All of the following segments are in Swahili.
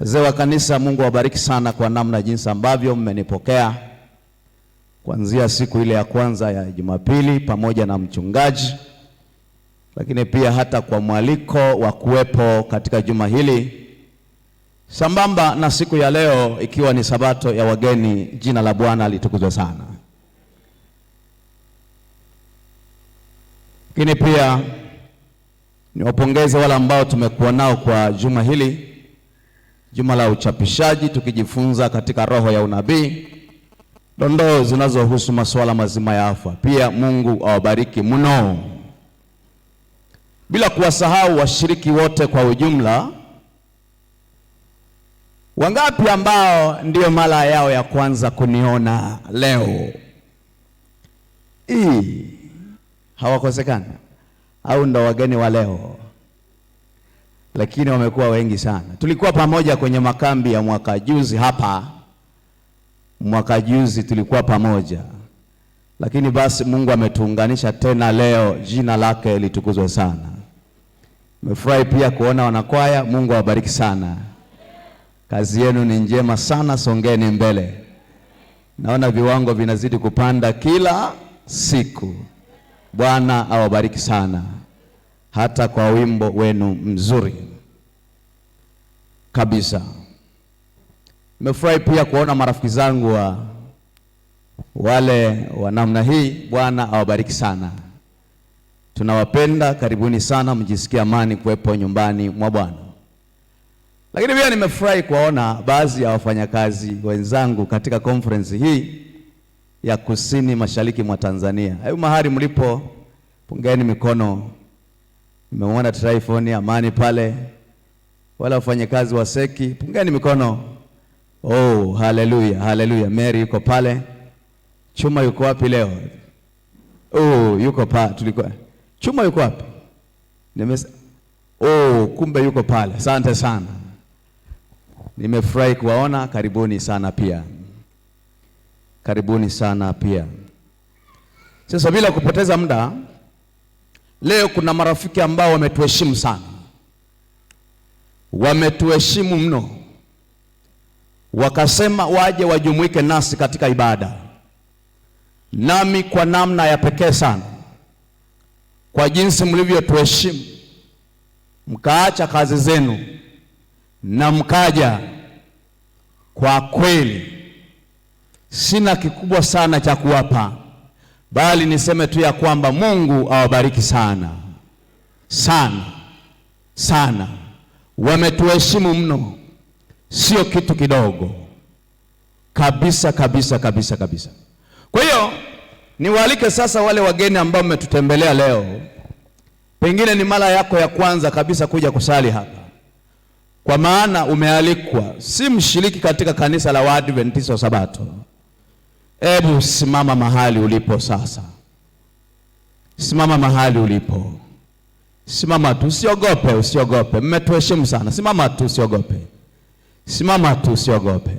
Wazee wa kanisa, Mungu awabariki sana kwa namna jinsi ambavyo mmenipokea kuanzia siku ile ya kwanza ya Jumapili pamoja na mchungaji, lakini pia hata kwa mwaliko wa kuwepo katika juma hili sambamba na siku ya leo ikiwa ni sabato ya wageni. Jina la Bwana litukuzwe sana. Lakini pia niwapongeze wale ambao tumekuwa nao kwa juma hili, juma la uchapishaji, tukijifunza katika roho ya unabii, dondoo zinazohusu masuala mazima ya afya. Pia Mungu awabariki mno, bila kuwasahau washiriki wote kwa ujumla. Wangapi ambao ndio mara yao ya kwanza kuniona leo hii? Hawakosekana au ndo wageni wa leo? Lakini wamekuwa wengi sana. Tulikuwa pamoja kwenye makambi ya mwaka juzi hapa. Mwaka juzi tulikuwa pamoja, lakini basi Mungu ametuunganisha tena leo. Jina lake litukuzwe sana. Nimefurahi pia kuona wanakwaya. Mungu awabariki sana, kazi yenu ni njema sana, songeni mbele. Naona viwango vinazidi kupanda kila siku. Bwana awabariki sana, hata kwa wimbo wenu mzuri kabisa. Nimefurahi pia kuona marafiki zangu wale wa namna hii. Bwana awabariki sana, tunawapenda. Karibuni sana, mjisikie amani kuwepo nyumbani mwa Bwana. Lakini pia nimefurahi kuona baadhi ya wafanyakazi wenzangu katika conference hii ya kusini mashariki mwa Tanzania. Hayo mahali mlipo, pungeni mikono. Nimeona Tryphon Amani pale, wala wafanyakazi wa Seki, pungeni mikono. Oh, haleluya, haleluya. Mary yuko pale. Chuma yuko wapi leo? Oh, yuko pale. Tulikuwa Chuma yuko wapi? Oh, kumbe yuko pale. Asante sana, nimefurahi kuwaona. Karibuni sana pia, karibuni sana pia. Sasa bila kupoteza muda, leo kuna marafiki ambao wametuheshimu sana, wametuheshimu mno, wakasema waje wajumuike nasi katika ibada. Nami kwa namna ya pekee sana, kwa jinsi mlivyotuheshimu, mkaacha kazi zenu na mkaja, kwa kweli sina kikubwa sana cha kuwapa, bali niseme tu ya kwamba Mungu awabariki sana sana sana. Wametuheshimu mno, sio kitu kidogo kabisa kabisa kabisa kabisa. Kwa hiyo niwaalike sasa wale wageni ambao mmetutembelea leo. Pengine ni mara yako ya kwanza kabisa kuja kusali hapa, kwa maana umealikwa, si mshiriki katika kanisa la Waadventista wa Sabato. Hebu simama mahali ulipo sasa, simama mahali ulipo, simama tu, usiogope, usiogope. Mmetuheshimu sana, simama tu, usiogope, simama tu, usiogope.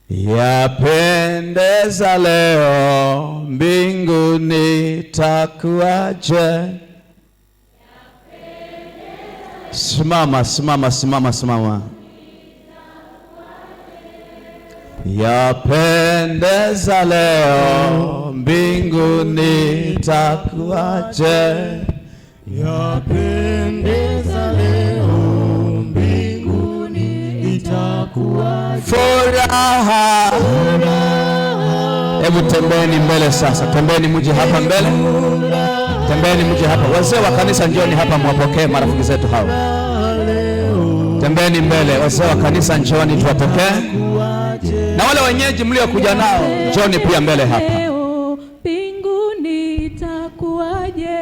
Yapendeza leo mbinguni takuaje. Simama, simama, simama, simama. Yapendeza leo mbinguni takuaje. Yapendeza leo mbinguni itakuwaje. Furaha. Hebu tembeni mbele sasa, tembeni muje hapa mbele, tembeni muje hapa. Wazee wa kanisa njoni hapa mwapokee marafiki zetu hao. Tembeni mbele, wazee wa kanisa njoni tuwapokee. Na wale wenyeji mliokuja nao njoni pia mbele hapa. Mbinguni itakuwaje.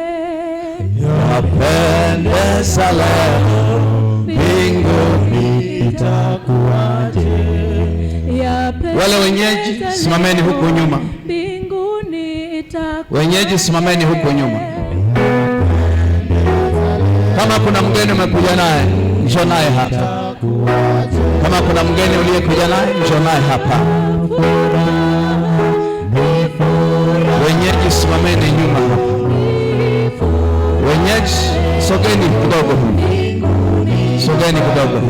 Yapendeza leo mbinguni itakuwaje. Wale wenyeji simameni huku nyuma. Mbinguni itakuwaje. Wenyeji simameni huku nyuma. Kama kuna mgeni umekuja naye, njoo naye hapa. Kama kuna mgeni uliyekuja naye, njoo naye hapa. Wenyeji simameni nyuma. Wenyeji sogeni kidogo, sogeni kidogo.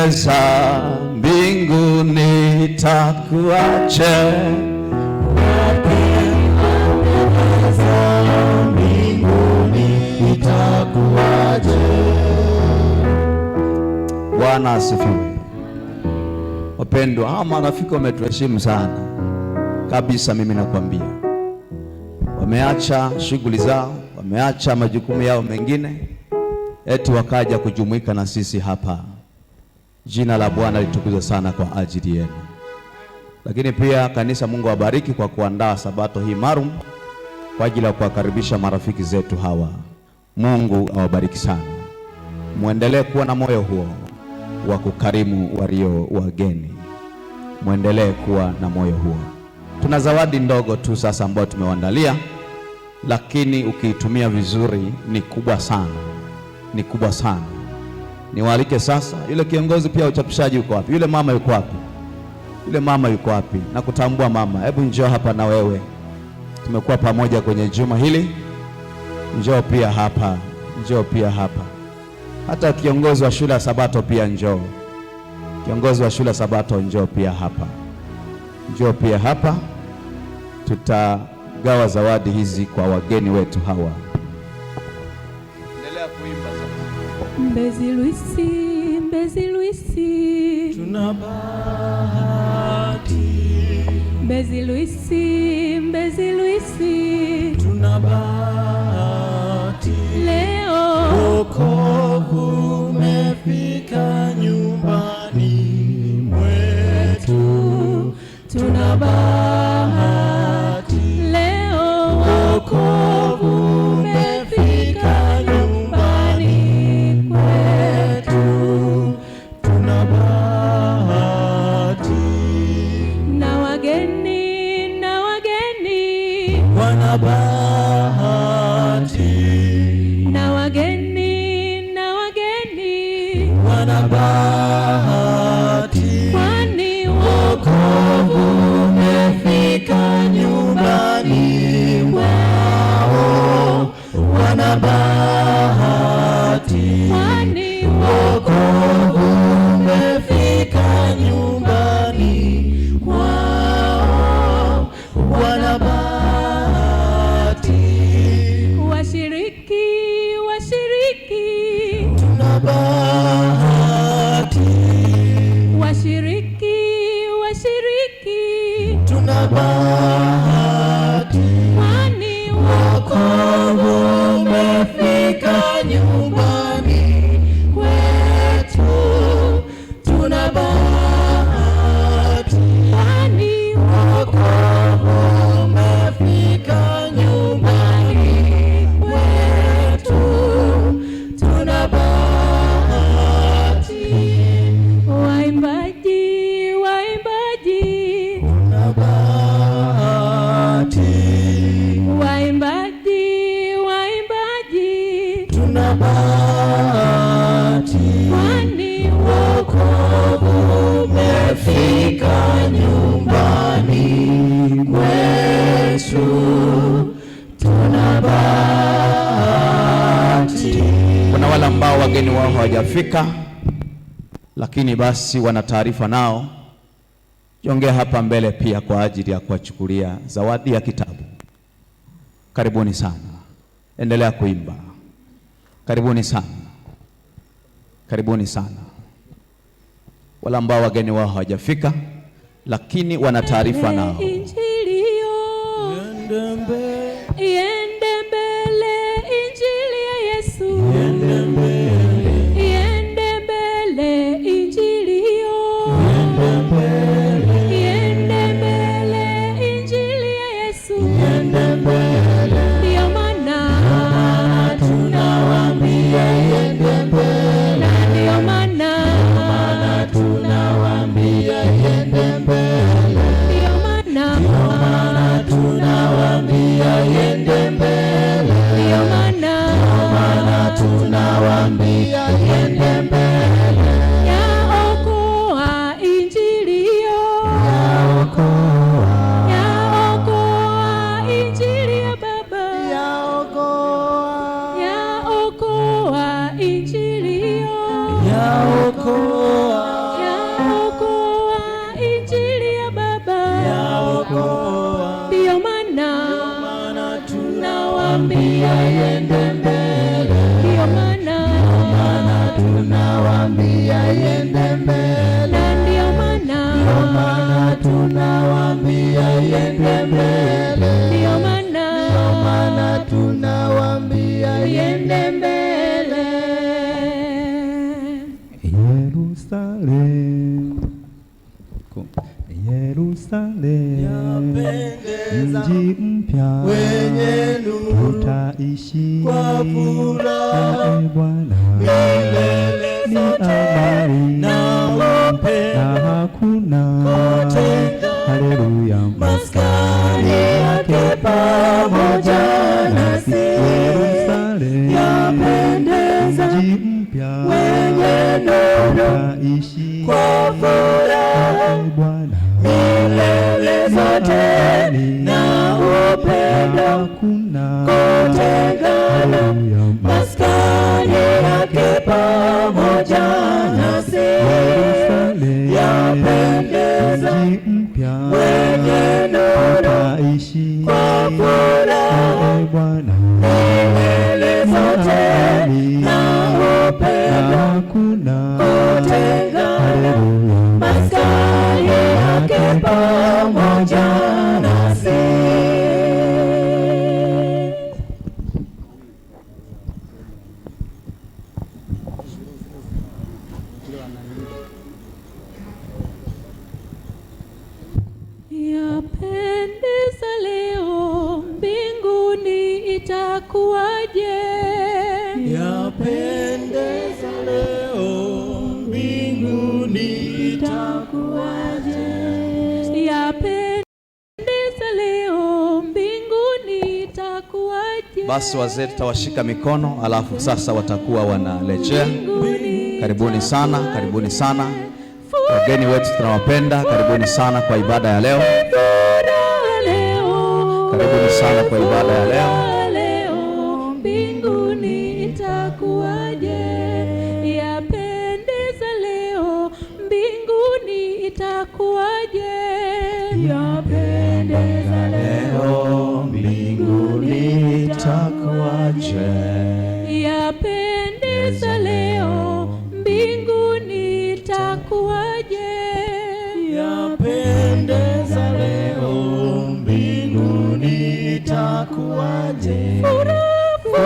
wapendeza, mbinguni itakuwaje? Mbinguni itakuwaje? Bwana asifiwe. Wapendwa, hawa marafiki wametuheshimu sana kabisa. Mimi nakwambia, wameacha shughuli zao, wameacha majukumu yao mengine, eti wakaja kujumuika na sisi hapa. Jina la Bwana litukuzwe sana kwa ajili yenu. Lakini pia kanisa, Mungu awabariki kwa kuandaa sabato hii maalum kwa ajili ya kuwakaribisha marafiki zetu hawa. Mungu awabariki sana. Muendelee kuwa na moyo huo wa kukarimu walio wageni. Muendelee kuwa na moyo huo. Tuna zawadi ndogo tu sasa ambayo tumewaandalia, lakini ukiitumia vizuri ni kubwa sana. Ni kubwa sana. Niwaalike sasa, yule kiongozi pia uchapishaji yuko wapi? Yule mama yuko wapi? Yule mama yuko wapi? Na kutambua mama, hebu njoo hapa na wewe. Tumekuwa pamoja kwenye juma hili. Njoo pia hapa. Njoo pia hapa. Hata kiongozi wa shule ya Sabato pia njoo. Kiongozi wa shule ya Sabato njoo pia hapa. Njoo pia hapa. Tutagawa zawadi hizi kwa wageni wetu hawa. Endelea kuimba sasa. Mbezi Luisi, Mbezi Luisi, tuna bahati. Mbezi Luisi, Mbezi Luisi, tuna bahati. Leo wokovu umefika nyumbani mwetu. Tuna bahati. leo wokovu umefika nyumbani mwetu. Tuna bahati. na wageni, na wageni, Wana bahati. na wageni, na wageni, Wana bahati. kwani Wokovu umefika nyumbani mwao. Wana bahati. kwani Wokovu umefika nyumbani mwao. Wana bahati. washiriki, washiriki, Tuna bahati. washiriki, washiriki, Tuna bahati. kwani Wokovu umefika nyumbani kwetu. Tuna bahati. kwani Wokovu umefika nyumbani kwetu. Tuna bahati. waimbaji, waimbaji, Tuna bahati. waimbaji, waimbaji, Tuna bahati. kwani Wokovu umefika nyumbani kwetu. Tuna bahati. Kuna wale ambao wageni wao hawajafika, lakini basi wana taarifa nao. Jongea hapa mbele pia kwa ajili ya kuwachukulia zawadi ya kitabu. Karibuni sana. Endelea kuimba. Karibuni sana. Karibuni sana. Wale ambao wageni wao hawajafika, lakini wana taarifa nao. Injilio Yende mbele. iende mbele, injili ya Yesu Yende mbele. iende mbele, injilio Yende mbele. iende mbele, injili ya Yesu. Yende mbele. Ndio maana Tunawaambia yende mbele. na ndio maana Tunawaambia yende mbele. ndio maana Tunawaambia yende kuokoa. Ndiyo maana Tunawaambia yende mbele. ndiyo maana Tunawaambia yende mbele. na ndiyo maana Tunawaambia yende mbele. ndiyo maana Tunawaambia yende mbele. Yerusalemu, Yerusalemu, mji mpya wenye nuru, tutaishi kwa furaha nawe Bwana, milele ni zote, amani na upendo na hakuna kote. haleluya, Maskani yake pamoja nasi. Yerusalemu, Yapendeza mji mpya wenye nuru, tutaishi kwa furaha nawe Bwana, milele zote, na upendo hakuna kutengana. haleluya, Maskani yake pamoja nasi. Yerusalemu, Yapendeza mji mpya wenye nuru, tutaishi kwa furaha nawe Bwana, milele zote, na upendo hakuna kutengana. haleluya, Maskani yake pamoja nasi. yapendeza leo, mbinguni itakuwaje? Yapendeza leo, mbinguni itakuwaje. Yapendeza leo, mbinguni itakuwaje? Basi wazee tutawashika mikono, alafu sasa watakuwa wanarejea. Karibuni sana, karibuni sana. Wageni wetu tunawapenda, karibuni sana kwa ibada ya leo. Karibuni sana kwa ibada ya leo. Leo mbinguni itakuwaje? Yapendeza leo, mbinguni itakuwaje? Yapendeza Leo mbinguni itakuwaje? yapendeza leo, mbinguni itakuwaje? Yapendeza leo, mbinguni itakuwaje. Furaha,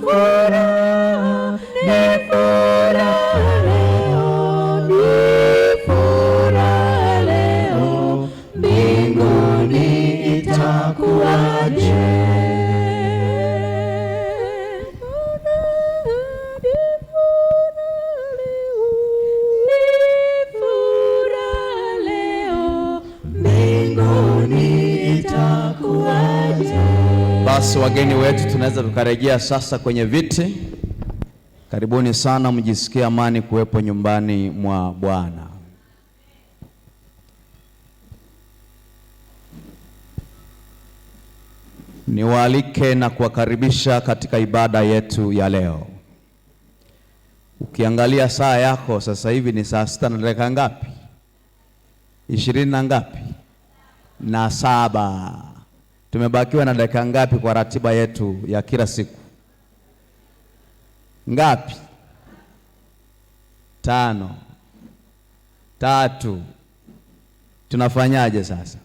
furaha, ni furaha leo, ni furaha leo, mbinguni itakuwaje. Basi wageni wetu tunaweza tukarejea sasa kwenye viti. Karibuni sana, mjisikie amani kuwepo nyumbani mwa Bwana. Niwaalike na kuwakaribisha katika ibada yetu ya leo. Ukiangalia saa yako sasa hivi ni saa 6 na dakika ngapi? 20 na ngapi? Na 7. Tumebakiwa na dakika ngapi kwa ratiba yetu ya kila siku? Ngapi? 5. 3. Tunafanyaje sasa?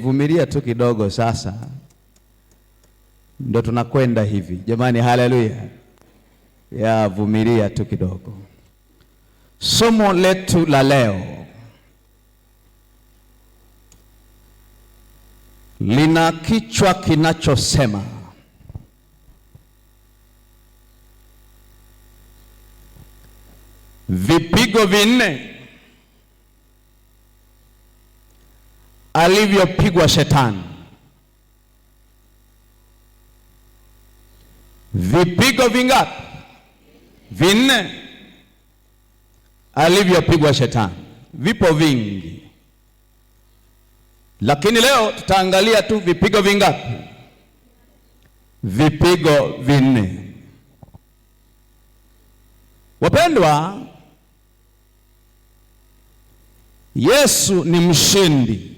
Vumilia tu kidogo sasa. Ndo tunakwenda hivi. Jamani, haleluya. Vumilia tu kidogo. Somo letu la leo lina kichwa kinachosema vipigo vinne alivyopigwa Shetani. Vipigo vingapi? Vinne alivyopigwa Shetani. Vipo vingi, lakini leo tutaangalia tu vipigo vingapi? Vipigo vinne. Wapendwa, Yesu ni mshindi,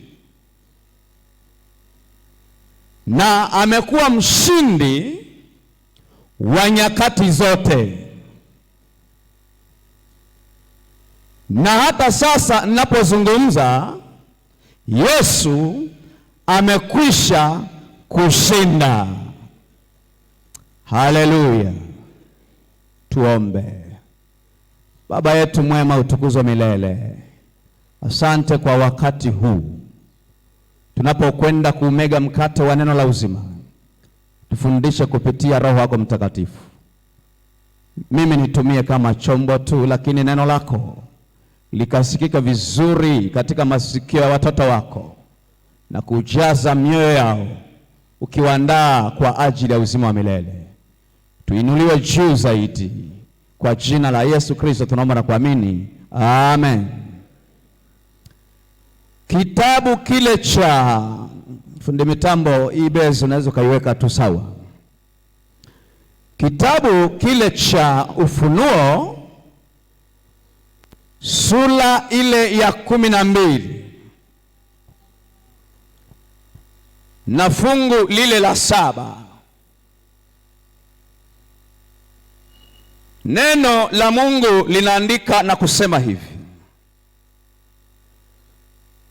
na amekuwa mshindi wa nyakati zote. Na hata sasa ninapozungumza, Yesu amekwisha kushinda. Haleluya. Tuombe. Baba yetu mwema, utukuzwe milele. Asante kwa wakati huu tunapokwenda kuumega mkate wa neno la uzima. Tufundishe kupitia Roho yako Mtakatifu. Mimi nitumie kama chombo tu, lakini neno lako likasikika vizuri katika masikio ya watoto wako na kujaza mioyo yao, ukiwaandaa kwa ajili ya uzima wa milele. Tuinuliwe juu zaidi. Kwa jina la Yesu Kristo tunaomba na kuamini. Amen. Kitabu kile cha fundi mitambo ibezi, unaweza kaiweka tu sawa. Kitabu kile cha Ufunuo sura ile ya 12 na fungu lile la 7. Neno la Mungu linaandika na kusema hivi: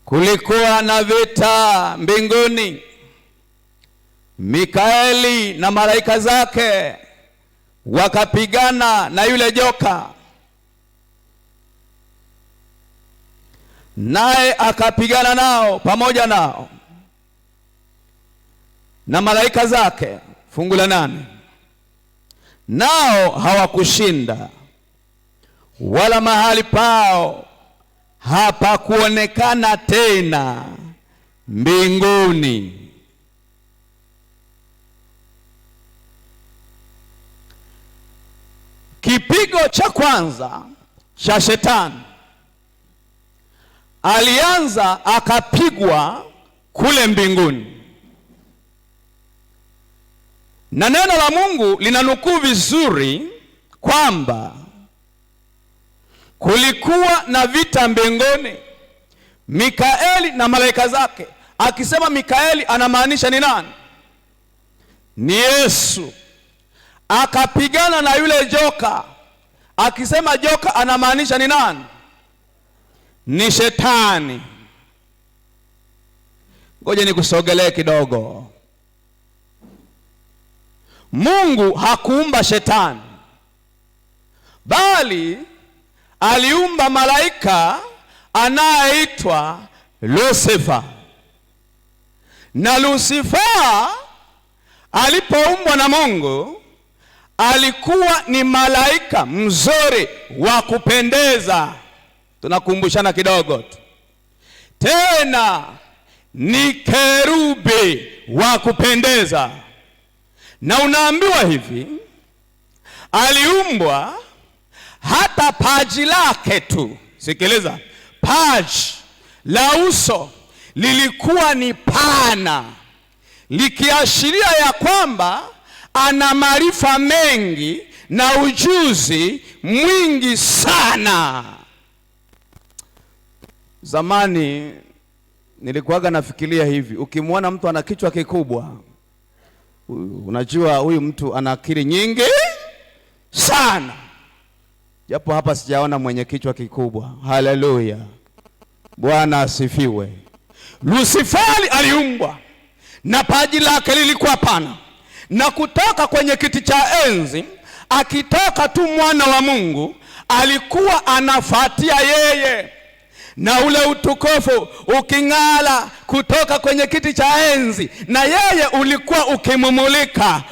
kulikuwa na vita mbinguni, Mikaeli na malaika zake wakapigana na yule joka, naye akapigana nao pamoja nao na malaika zake. Fungu la 8, nao hawakushinda, wala mahali pao hapakuonekana tena mbinguni. Kipigo cha kwanza cha Shetani, alianza akapigwa kule mbinguni, na neno la Mungu linanukuu vizuri kwamba kulikuwa na vita mbinguni, Mikaeli na malaika zake. Akisema Mikaeli anamaanisha ni nani? Ni Yesu. Akapigana na yule joka. Akisema joka anamaanisha ni nani? Ni Shetani. Ngoja nikusogelee kidogo. Mungu hakuumba Shetani, bali aliumba malaika anayeitwa Lucifer. Na Lucifer alipoumbwa na Mungu alikuwa ni malaika mzuri wa kupendeza. Tunakumbushana kidogo tu. Tena ni kerubi wa kupendeza. Na unaambiwa hivi, aliumbwa hata paji lake tu, sikiliza, paji la uso lilikuwa ni pana, likiashiria ya kwamba ana maarifa mengi na ujuzi mwingi sana. Zamani nilikuwaga nafikiria hivi, ukimwona mtu ana kichwa kikubwa, unajua huyu mtu ana akili nyingi sana. Japo hapa sijaona mwenye kichwa kikubwa. Haleluya, Bwana asifiwe. Luciferi aliumbwa na paji lake lilikuwa pana, na kutoka kwenye kiti cha enzi akitoka tu mwana wa Mungu alikuwa anafuatia yeye, na ule utukufu uking'ala kutoka kwenye kiti cha enzi, na yeye ulikuwa ukimumulika,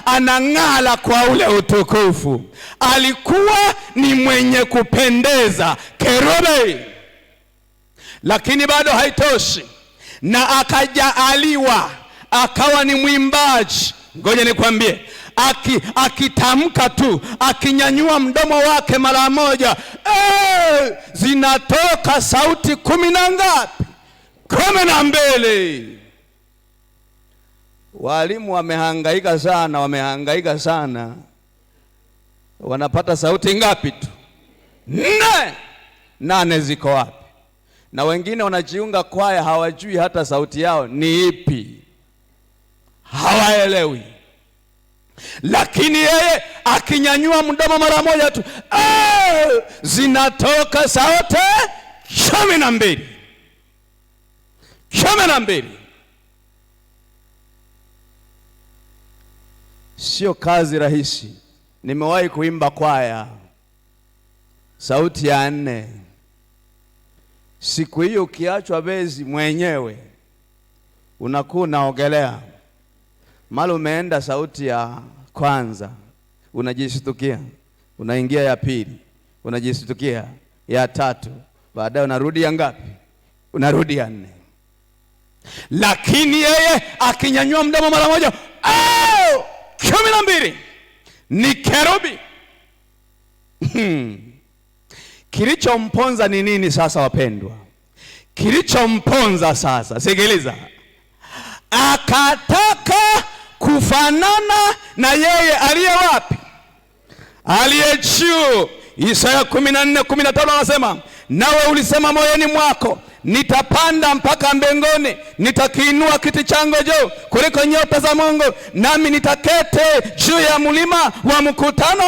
anang'ala kwa ule utukufu. Alikuwa ni mwenye kupendeza, kerubi. Lakini bado haitoshi, na akajaaliwa akawa ni mwimbaji. Ngoja nikwambie, akitamka tu, akinyanyua mdomo wake mara moja, zinatoka sauti 10 na ngapi? 12. Walimu wamehangaika sana, wanapata sauti ngapi tu? 4. 8 ziko wapi? Na wengine wanajiunga kwaya hawajui hata sauti yao ni ipi, hawaelewi. Lakini yeye akinyanyua mdomo mara moja tu, zinatoka sauti 12. 12. Sio kazi rahisi. Nimewahi kuimba kwaya sauti ya 4. Siku hiyo ukiachwa bezi mwenyewe unakuwa unaogelea. Mara umeenda sauti ya kwanza unajishtukia, unaingia ya pili unajishtukia, ya 3, baadaye unarudi ya ngapi? Unarudi ya 4. Lakini yeye akinyanyua mdomo mara moja, 12 ni kerubi. Kilichomponza ni nini sasa wapendwa? Kilichomponza sasa, sikiliza, akataka kufanana na yeye aliye wapi? Aliye juu. Isaya 14:15 anasema, nawe ulisema moyoni mwako, nitapanda mpaka mbinguni, nitakiinua kiti changu juu kuliko nyota za Mungu, nami nitakete juu ya mlima wa mkutano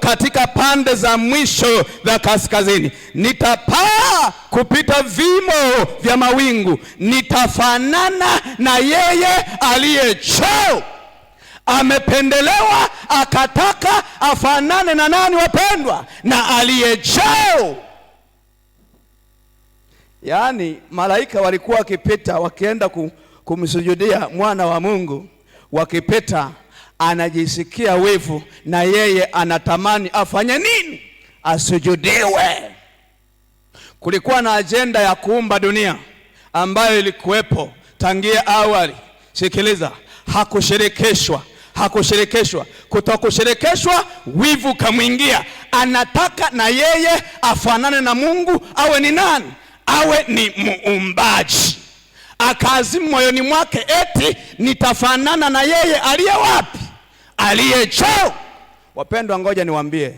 katika pande za mwisho za kaskazini. Nitapaa kupita vimo vya mawingu, nitafanana na yeye aliye juu. Amependelewa, akataka afanane na nani wapendwa? Na aliye juu. Yaani malaika walikuwa wakipita wakienda kumsujudia mwana wa Mungu, wakipita anajisikia wivu, na yeye anatamani afanye nini? Asujudiwe. Kulikuwa na ajenda ya kuumba dunia ambayo ilikuwepo tangia awali. Sikiliza, hakushirikishwa. Kutokushirikishwa, wivu kamwingia. Anataka na yeye afanane na Mungu. Awe ni nani? Awe ni muumbaji. Akazimu moyoni mwake eti nitafanana na yeye aliye wapi? Aliye juu. Wapendwa, ngoja niwaambie,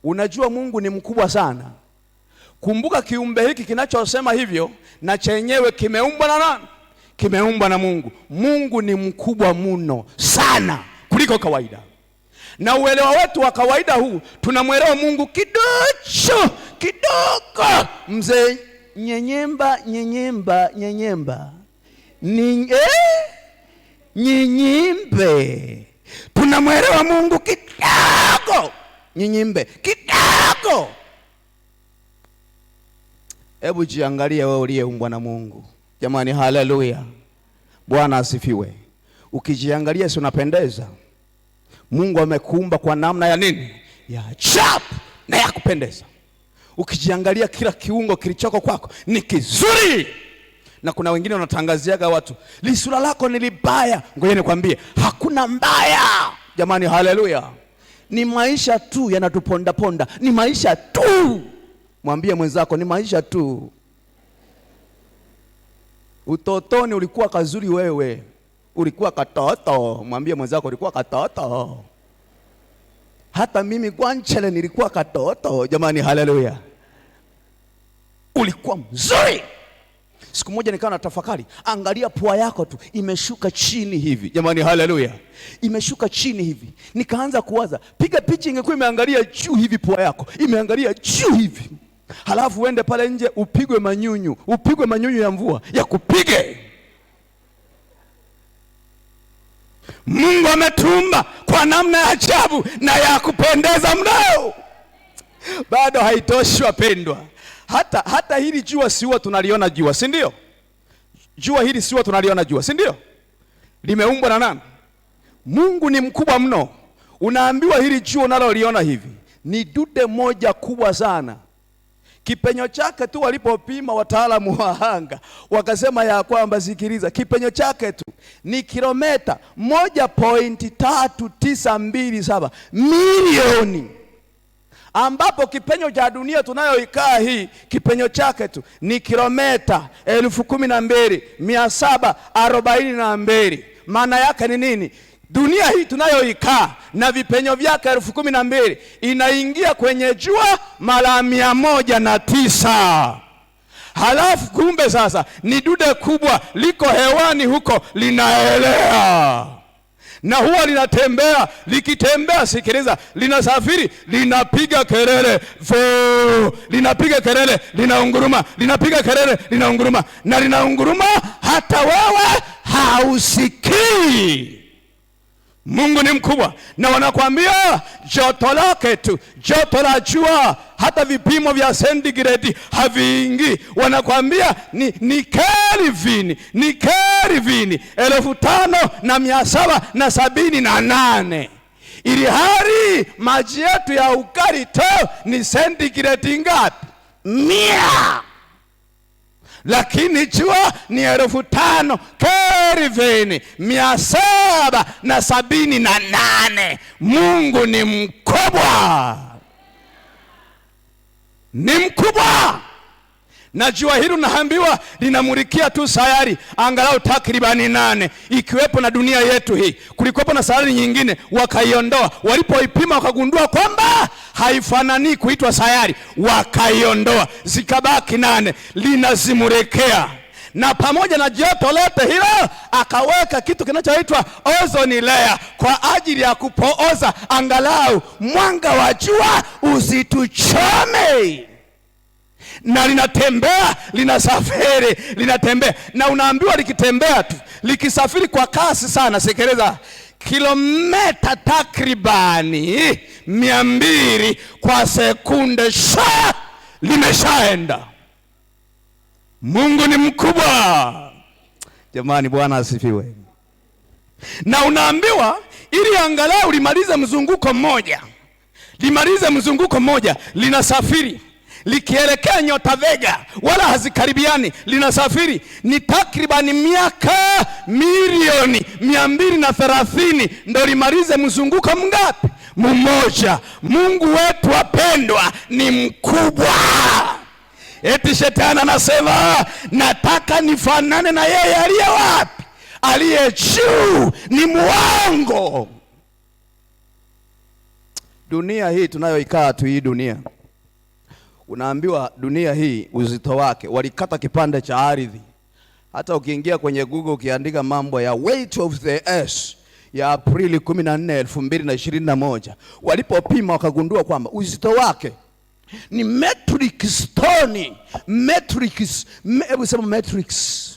unajua Mungu ni mkubwa sana. Kumbuka kiumbe hiki kinachosema hivyo na chenyewe kimeumbwa na nani? Kimeumbwa na Mungu. Mungu ni mkubwa mno sana kuliko kawaida. Na uelewa wetu wa kawaida huu, tunamwelewa Mungu kidogo. Mzee nyenyemba nyenyimbe. Tunamwelewa Mungu kidogo. Nyenyimbe kidogo. Hebu jiangalie wewe uliyeumbwa na Mungu. Jamani, haleluya. Bwana asifiwe. Ukijiangalia si unapendeza? Mungu amekuumba kwa namna ya nini? Ya ajabu na ya kupendeza. Ukijiangalia kila kiungo kilichoko kwako ni kizuri. Na kuna wengine wanatangaziaga watu, lisura lako ni libaya. Ngoja nikwambie, hakuna mbaya. Jamani, haleluya. Ni maisha tu yanatuponda ponda. Ni maisha tu. Mwambie mwenzako, ni maisha tu. Utotoni ulikuwa kazuri wewe. Ulikuwa katoto. Mwambie mwenzako, ulikuwa katoto. Hata mimi Gwanchele nilikuwa katoto. Jamani, haleluya. Ulikuwa mzuri. Siku moja nikawa na tafakari, angalia pua yako tu imeshuka chini hivi. Jamani, haleluya. Imeshuka chini hivi. Nikaanza kuwaza, piga picha ingekuwa imeangalia juu hivi, pua yako imeangalia juu hivi. Halafu uende pale nje upigwe manyunyu ya mvua ya kupige. Mungu ametumba kwa namna ya ajabu na ya kupendeza mno. Bado haitoshi wapendwa. Hata hili jua si huwa tunaliona jua, si ndio? Jua hili si huwa tunaliona jua, si ndio? Limeumbwa na nani? Mungu ni mkubwa mno. Unaambiwa hili jua unaloliona hivi ni dude moja kubwa sana. Kipenyo chake tu walipopima wataalamu wa anga wakasema ya kwamba, sikiliza, kipenyo chake tu ni kilomita 1.3927 milioni, ambapo kipenyo cha dunia tunayoikaa hii kipenyo chake tu ni kilomita 12,742. Maana yake ni nini? dunia hii tunayoikaa na vipenyo vyake 12,000 inaingia kwenye jua mara 109. Halafu kumbe sasa ni dude kubwa liko hewani huko linaelea, na huwa linatembea. Likitembea, sikiliza, linasafiri, linapiga kelele, linapiga kelele, linaunguruma, linapiga kelele, linaunguruma, na linaunguruma hata wewe hausikii. Mungu ni mkubwa, na wanakuambia joto lake tu, joto la jua hata vipimo vya sentigredi haviingii. Wanakuambia ni Kelvin, ni Kelvin 5778, ili hali maji yetu ya ukali tu ni sentigredi ngapi? 100. Lakini jua ni 5,000 Kelvin 778. Mungu ni mkubwa, ni mkubwa. Na jua hili unaambiwa linamulikia tu sayari angalau takribani 8, ikiwepo na dunia yetu hii. Kulikuwepo na sayari nyingine wakaiondoa, walipoipima wakagundua kwamba haifanani kuitwa sayari, wakaiondoa, zikabaki 8, linazimulikea. Na pamoja na joto lote hilo akaweka kitu kinachoitwa ozone layer kwa ajili ya kupooza angalau mwanga wa jua usituchome. Na linatembea, linasafiri, linatembea. Na unaambiwa likitembea tu, likisafiri kwa kasi sana, sikiliza, kilomita takribani 200 kwa sekunde, limeshaenda. Mungu ni mkubwa jamani, Bwana asifiwe. Na unaambiwa ili angalau limalize mzunguko mmoja, linasafiri likielekea nyota Vega, wala hazikaribiani, linasafiri ni takribani miaka milioni 230 ndo limalize mzunguko mngapi? Mmoja. Mungu wetu wapendwa ni mkubwa. Eti shetani anasema nataka nifanane na yeye aliye wapi? Aliye juu. Ni muongo. Dunia hii tunayoikaa tu, hii dunia, unaambiwa dunia hii uzito wake, walikata kipande cha ardhi. Hata ukiingia kwenye Google ukiandika mambo ya weight of the earth ya Aprili 14, 2021, walipopima wakagundua kwamba uzito wake ni metric stone. Hebu sema metrics.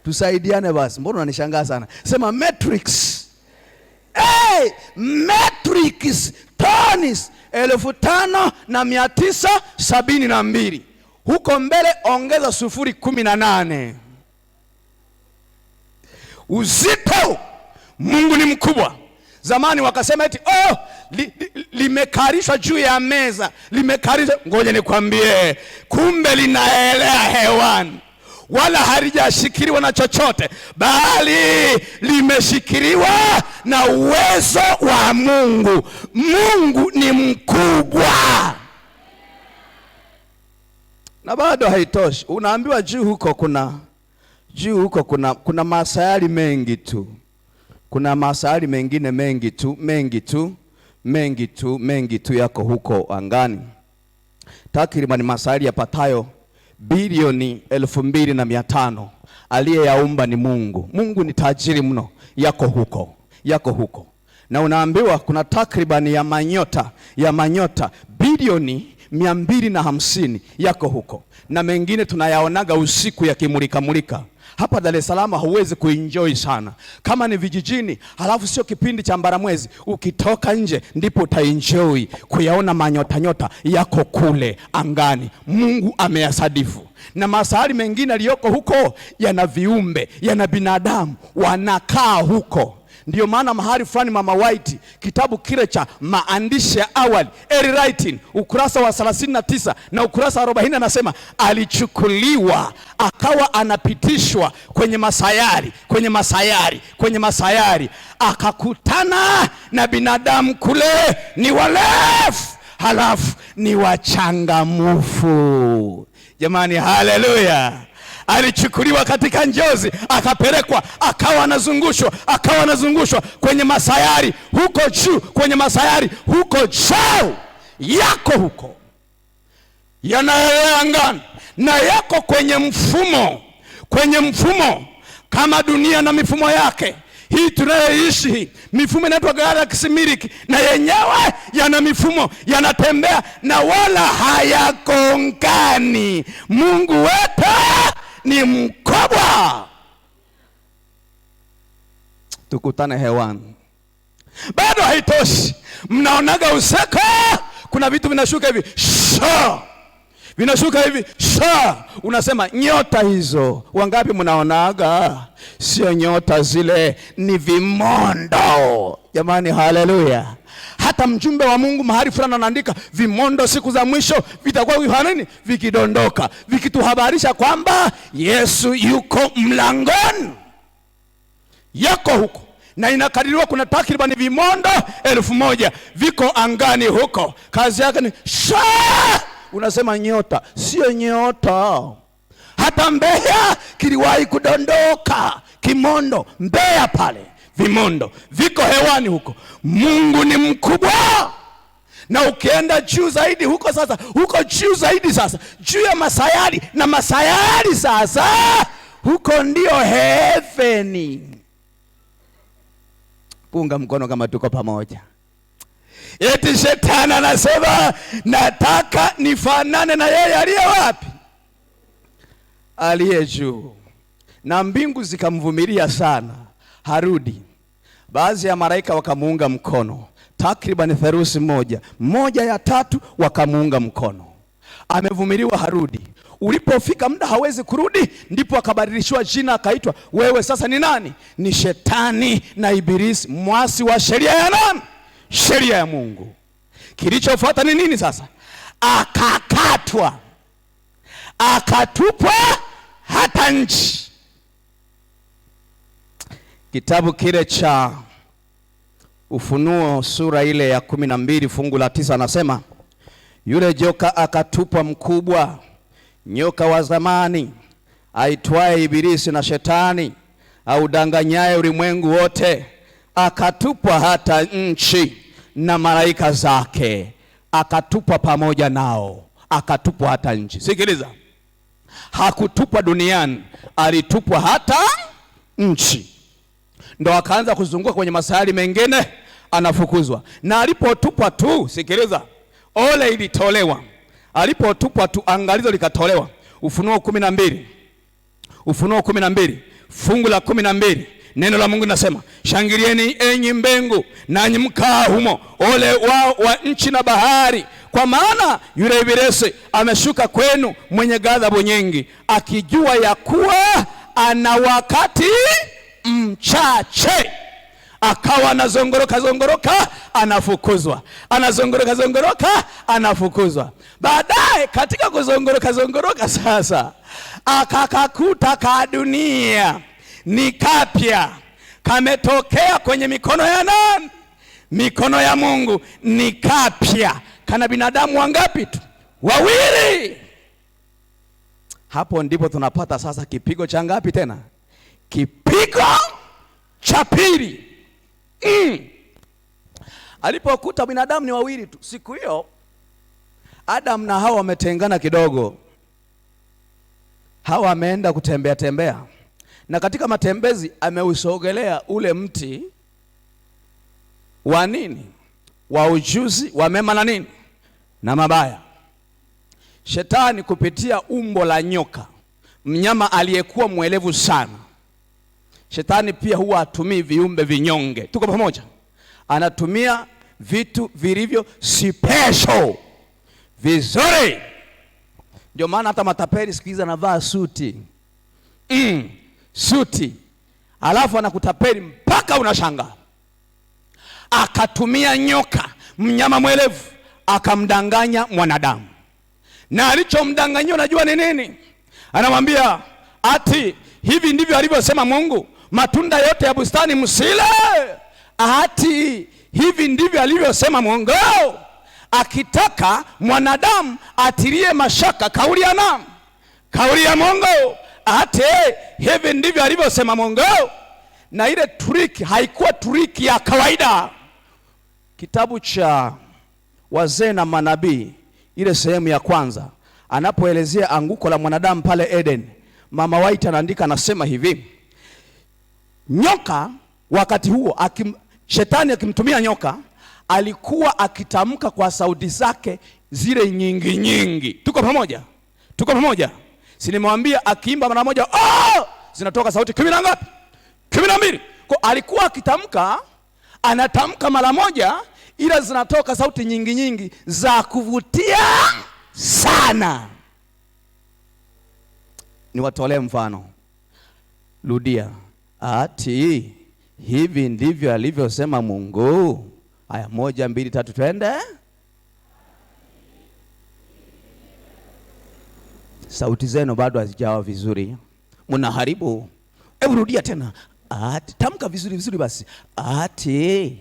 Tusaidiane basi, mbona unanishangaa sana? Sema metrics. Metrics tons 5,972. Huko mbele ongeza 018. Uzito. Mungu ni mkubwa. Zamani wakasema eti limekarishwa juu ya meza, limekarishwa. Ngoja nikwambie, kumbe linaelea hewani, wala halijashikiliwa na chochote, bali limeshikiliwa na uwezo wa Mungu. Mungu ni mkubwa. Na bado haitoshi, unaambiwa juu huko kuna masayari mengi tu. Kuna masayari mengine mengi tu yako huko angani. Takriban masayari yapatayo bilioni 2,500 aliyeyaumba ni Mungu. Mungu ni tajiri mno, yako huko. Na unaambiwa kuna takriban ya manyota bilioni 250 yako huko. Na mengine tunayaonaga usiku yakimulika. Hapa Dar es Salaam huwezi kuenjoy sana. Kama ni vijijini, halafu sio kipindi cha mbaramwezi, ukitoka nje ndipo utaenjoy kuyaona manyota yako kule angani. Mungu ameyasadifu. Na masahari mengine aliyoko huko yana viumbe, yana binadamu wanakaa huko. Ndiyo maana mahali fulani Mama White, kitabu kile cha maandishi ya awali, early writing, ukurasa wa 39 na ukurasa wa 40, anasema alichukuliwa akawa anapitishwa kwenye masayari, akakutana na binadamu kule, ni walefu halafu ni wachangamufu. Jamani, haleluya, alichukuliwa katika njozi, akapelekwa, akawa anazungushwa kwenye masayari huko juu, kwenye masayari huko juu, yako huko yanaelea angani na yako kwenye mfumo kama dunia na mifumo yake. Hii tunayoishi hii mifumo inaitwa Galaxy Milky, na yenyewe yana mifumo, yanatembea na wala hayagongani. Mungu wetu ni mkubwa. Tukutane hewani. Bado haitoshi, mnaonaga useko, kuna vitu vinashuka hivi vinashuka hivi unasema nyota hizo. Wangapi mnaonaga? Sio nyota zile, ni vimondo. Jamani, haleluya. Hata mjumbe wa Mungu mahali fulani anaandika vimondo siku za mwisho vitakuwa vikidondoka, vikituhabarisha kwamba Yesu yuko mlangoni, yako huko. Na inakadiriwa kuna takriban vimondo 1000 viko angani huko. Kazi yake ni unasema nyota, sio nyota. Hata Mbeya kiliwahi kudondoka kimondo, Mbeya pale, vimondo viko hewani huko. Mungu ni mkubwa. Na ukienda juu zaidi huko sasa, huko juu zaidi sasa, juu ya masayari na masayari sasa, huko ndio heaveni. Punga mkono kama tuko pamoja. Eti shetani anasema nataka nifanane na yeye aliye wapi? Aliye juu. Na mbingu zikamvumilia sana, harudi. Baadhi ya malaika wakamuunga mkono, takriban theluthi moja ya 3 wakamuunga mkono. Amevumiliwa, harudi. Ulipofika muda hawezi kurudi, ndipo akabadilishwa jina, akaitwa wewe sasa ni nani? Ni Shetani na Ibilisi, mwasi wa sheria ya nani? Sheria ya Mungu. Kilichofuata ni nini sasa? Akakatwa, akatupwa hata nchi. Kitabu kile cha Ufunuo sura ile ya 12 fungu la 9 anasema, yule joka akatupwa, mkubwa, nyoka wa zamani, aitwaye Ibilisi na Shetani, audanganyaye ulimwengu wote, akatupwa hata nchi na malaika zake, akatupwa pamoja nao, akatupwa hata nchi. Sikiliza, hakutupwa duniani, alitupwa hata nchi. Ndo akaanza kuzunguka kwenye masayari mengine, anafukuzwa. Na alipotupwa tu, sikiliza, ole ilitolewa. Alipotupwa tu, angalizo likatolewa. Ufunuo 12 fungu la 12, neno la Mungu linasema, shangilieni enyi mbingu nanyi mkaa humo, ole wao wa nchi na bahari, kwa maana yule Ibilisi ameshuka kwenu mwenye ghadhabu nyingi, akijua ya kuwa ana wakati mchache. Akawa anazongoroka anafukuzwa, anazongoroka anafukuzwa. Baadaye katika kuzongoroka sasa, akakakuta ka dunia ni kapya, kametokea kwenye mikono ya nani? Mikono ya Mungu. Ni kapya, kana binadamu wangapi tu? 2. Hapo ndipo tunapata sasa kipigo cha ngapi tena? Kipigo cha pili. Alipokuta binadamu ni 2 tu, siku hiyo Adam na Hawa wametengana kidogo. Hawa ameenda kutembea, na katika matembezi ameusogelea ule mti wa nini? Wa ujuzi wa mema na nini? Na mabaya. Shetani kupitia umbo la nyoka, mnyama aliyekuwa mwelevu sana. Shetani pia huwa atumii viumbe vinyonge. Tuko pamoja? Anatumia vitu vilivyo special, vizuri. Ndio maana hata matapeli siku hizi anavaa suti. Suti. Alafu anakutapeli mpaka unashangaa. Akatumia nyoka, mnyama mwelevu, akamdanganya mwanadamu. Na alichomdanganyia unajua ni nini? Anamwambia ati hivi ndivyo alivyosema Mungu, matunda yote ya bustani msile. Ati hivi ndivyo alivyosema Mungu, akitaka mwanadamu atilie mashaka kauli ya nani? Kauli ya Mungu. ati hivi ndivyo alivyosema Mungu. Na ile triki haikuwa triki ya kawaida. Kitabu cha Wazee na Manabii, ile sehemu ya kwanza, anapoelezea anguko la mwanadamu pale Eden, Mama White anaandika, anasema hivi: nyoka wakati huo shetani akimtumia nyoka, alikuwa akitamka kwa sauti zake zile nyingi nyingi. Tuko pamoja? Tuko pamoja? Si nimewambia akiimba mara moja zinatoka sauti 10 na ngapi? 12. Kwa alikuwa akitamka, anatamka mara moja, ila zinatoka sauti nyingi nyingi za kuvutia sana. Niwatolee mfano. Rudia. Ati hivi ndivyo alivyosema Mungu. Haya, 1 2 3 twende. Sauti zenu bado hazijawa vizuri, mnaharibu. Hebu rudia tena. Ati, tamka vizuri vizuri basi. Ati.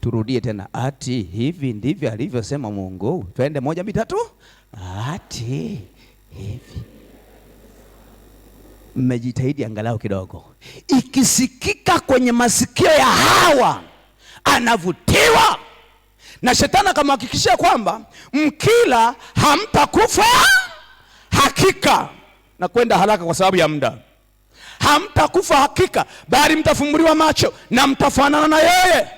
Turudie tena. Ati hivi ndivyo alivyosema Mungu. Twende 1 2 3. Ati hivi. Mmejitahidi angalau kidogo. Ikisikika kwenye masikio ya Hawa, anavutiwa. Na shetani akamhakikishia kwamba mkila hamtakufa hakika. Na kwenda haraka kwa sababu ya muda. Hamtakufa hakika, bali mtafumbuliwa macho na mtafanana na yeye.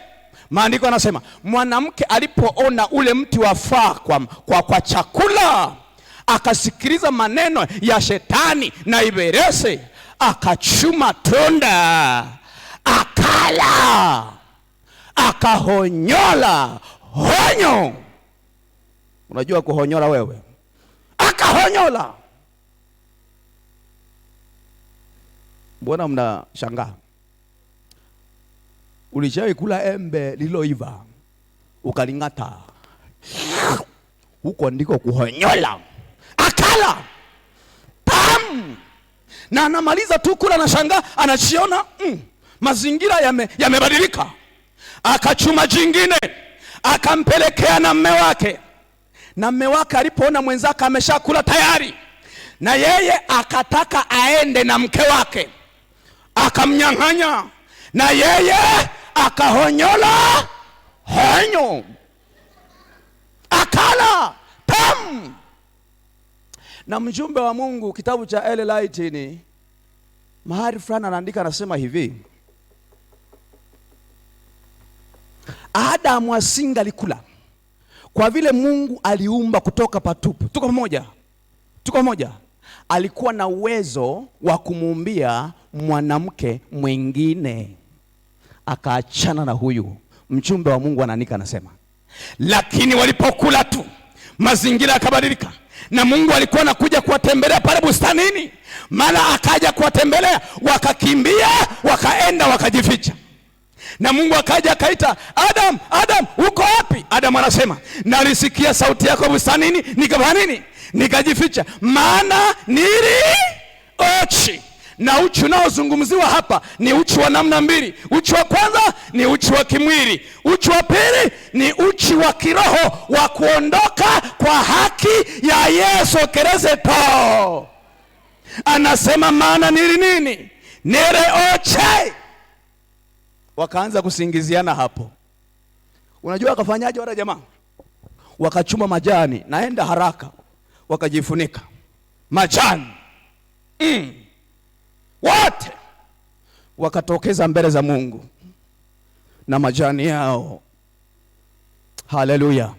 Maandiko yanasema mwanamke alipoona ule mti wafaa kwa chakula, akasikiliza maneno ya shetani na iberesi, akachuma tunda, akala, akahonyola. Honyo. Unajua kuhonyola wewe? Akahonyola. Mbona mnashangaa? Ulishawahi kula embe liloiva ukalingata? Huko ndiko kuhonyola. Akala. Pam. Na anamaliza tu kula, na shangaa anachiona mazingira yamebadilika. Akachuma jingine, akampelekea na mume wake. Na mume wake alipoona mwenzake ameshakula tayari, na yeye akataka aende na mke wake, akamnyang'anya, na yeye akahonyola honyo, akala tam. Na mjumbe wa Mungu kitabu cha Ellen White ni mahali fulani anaandika, anasema hivi: Adamu asingalikula kwa vile Mungu aliumba kutoka patupu. Tuko pamoja? Tuko pamoja? Alikuwa na uwezo wa kumuumbia mwanamke mwingine, akaachana na huyu. Mjumbe wa Mungu anaandika, anasema lakini walipokula tu mazingira yakabadilika, na Mungu alikuwa anakuja kuwatembelea pale bustanini. Mara akaja kuwatembelea, wakakimbia, wakaenda, wakajificha. Na Mungu akaja akaita, Adam, Adam, uko wapi? Adam anasema, nalisikia sauti yako bustanini, nikafanya nini? Nikajificha, maana nili uchi. Na uchi unaozungumziwa hapa ni uchi wa namna mbili. Uchi wa kwanza ni uchi wa kimwili. Uchi wa pili ni uchi wa kiroho, wa kuondoka kwa haki ya Yesu Kristo. Anasema maana nili nini? Nile uchi. Wakaanza kusingiziana hapo. Unajua wakafanyaje wale jamaa? Wakachuma majani, naenda haraka, wakajifunika majani. Wote wakatokeza mbele za Mungu na majani yao. Haleluya.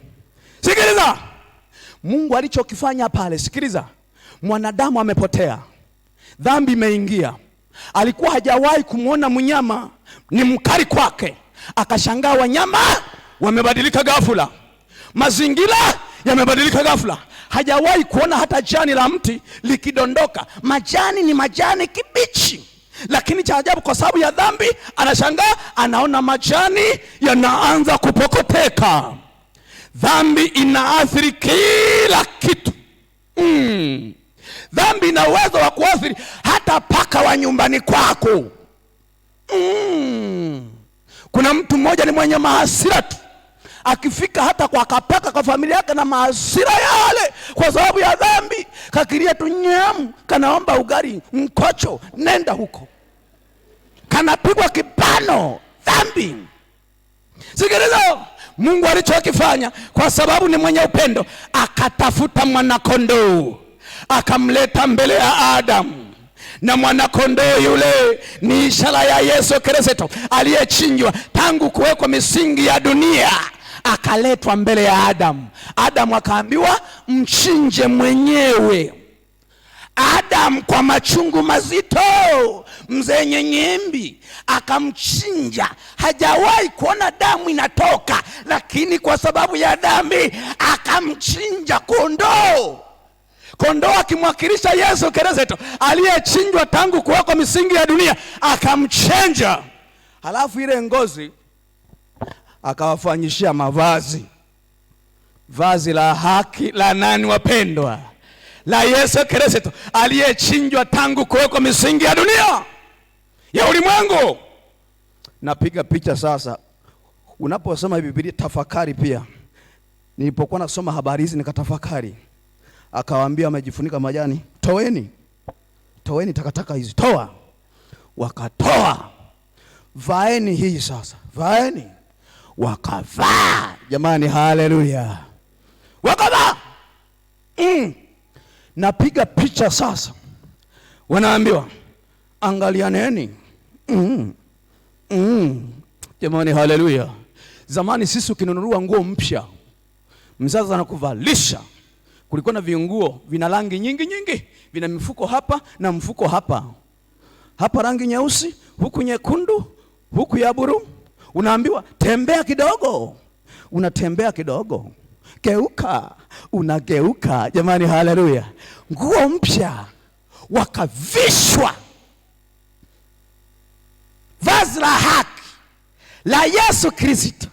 Sikiliza Mungu alichokifanya pale. Sikiliza, mwanadamu amepotea, dhambi imeingia. Alikuwa hajawahi kumwona mnyama ni mkali kwake, akashangaa wanyama wamebadilika ghafla, mazingira yamebadilika ghafla. Hajawahi kuona hata jani la mti likidondoka. Majani ni majani kibichi, lakini cha ajabu, kwa sababu ya dhambi, anashangaa anaona majani yanaanza kupokoteka. Dhambi inaathiri kila kitu. Dhambi ina uwezo wa kuathiri hata paka wa nyumbani kwako. Kuna mtu mmoja ni mwenye mahasira tu, akifika hata kwa kapaka kwa familia yake na mahasira yale kwa sababu ya dhambi, kakilia tu nyamu, kanaomba ugali mkocho, nenda huko, kanapigwa kibano dhambi. Sikiliza, Mungu alichokifanya, kwa sababu ni mwenye upendo, akatafuta mwanakondoo akamleta mbele ya Adamu, na mwanakondoo yule ni ishara ya Yesu Kristo aliyechinjwa tangu kuwekwa misingi ya dunia, akaletwa mbele ya Adamu. Adamu akaambiwa mchinje mwenyewe. Adamu kwa machungu mazito, mzee nyenyembi, akamchinja. Hajawahi kuona damu inatoka, lakini kwa sababu ya dhambi akamchinja kondoo. Kondoo akimwakilisha Yesu Kristo aliyechinjwa tangu kuwekwa misingi ya dunia, akamchinja. Halafu ile ngozi akawafanyishia mavazi. Vazi la haki la nani wapendwa? La Yesu Kristo aliyechinjwa tangu kuwekwa misingi ya dunia ya ulimwengu. Napiga picha sasa, unaposoma Biblia tafakari pia. Nilipokuwa nasoma habari hizi nikatafakari. Akawaambia wamejifunika majani, toeni takataka hizi, toa. Wakatoa. Vaeni hii sasa, vaeni. Wakavaa. Jamani, haleluya, wakavaa. Napiga picha sasa, wanaambiwa angalianeni. Jamani, haleluya. Zamani sisi ukinunua nguo mpya, mzazi anakuvalisha. Kulikuwa na vinguo vina rangi nyingi, vina mifuko hapa na mfuko hapa. Hapa rangi nyeusi, huku nyekundu, huku ya buru. Unaambiwa tembea kidogo, unatembea kidogo. Geuka, unageuka. Jamani, haleluya. Nguo mpya, wakavishwa vazi la haki la Yesu Kristo,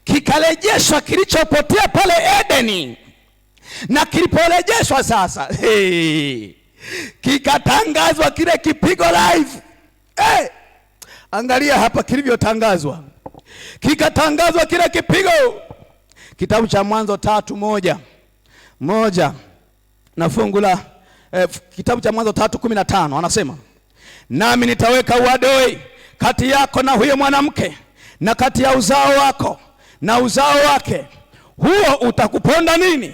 kikarejeshwa kilichopotea pale Edeni. Na kiliporejeshwa sasa, kikatangazwa kile kipigo live. Angalia hapa kilivyotangazwa. Kikatangazwa kile kipigo. Kitabu cha Mwanzo 3:1 na fungu la kitabu cha Mwanzo 3:15 anasema, nami nitaweka uadui kati yako na huyo mwanamke, na kati ya uzao wako na uzao wake, huo utakuponda nini?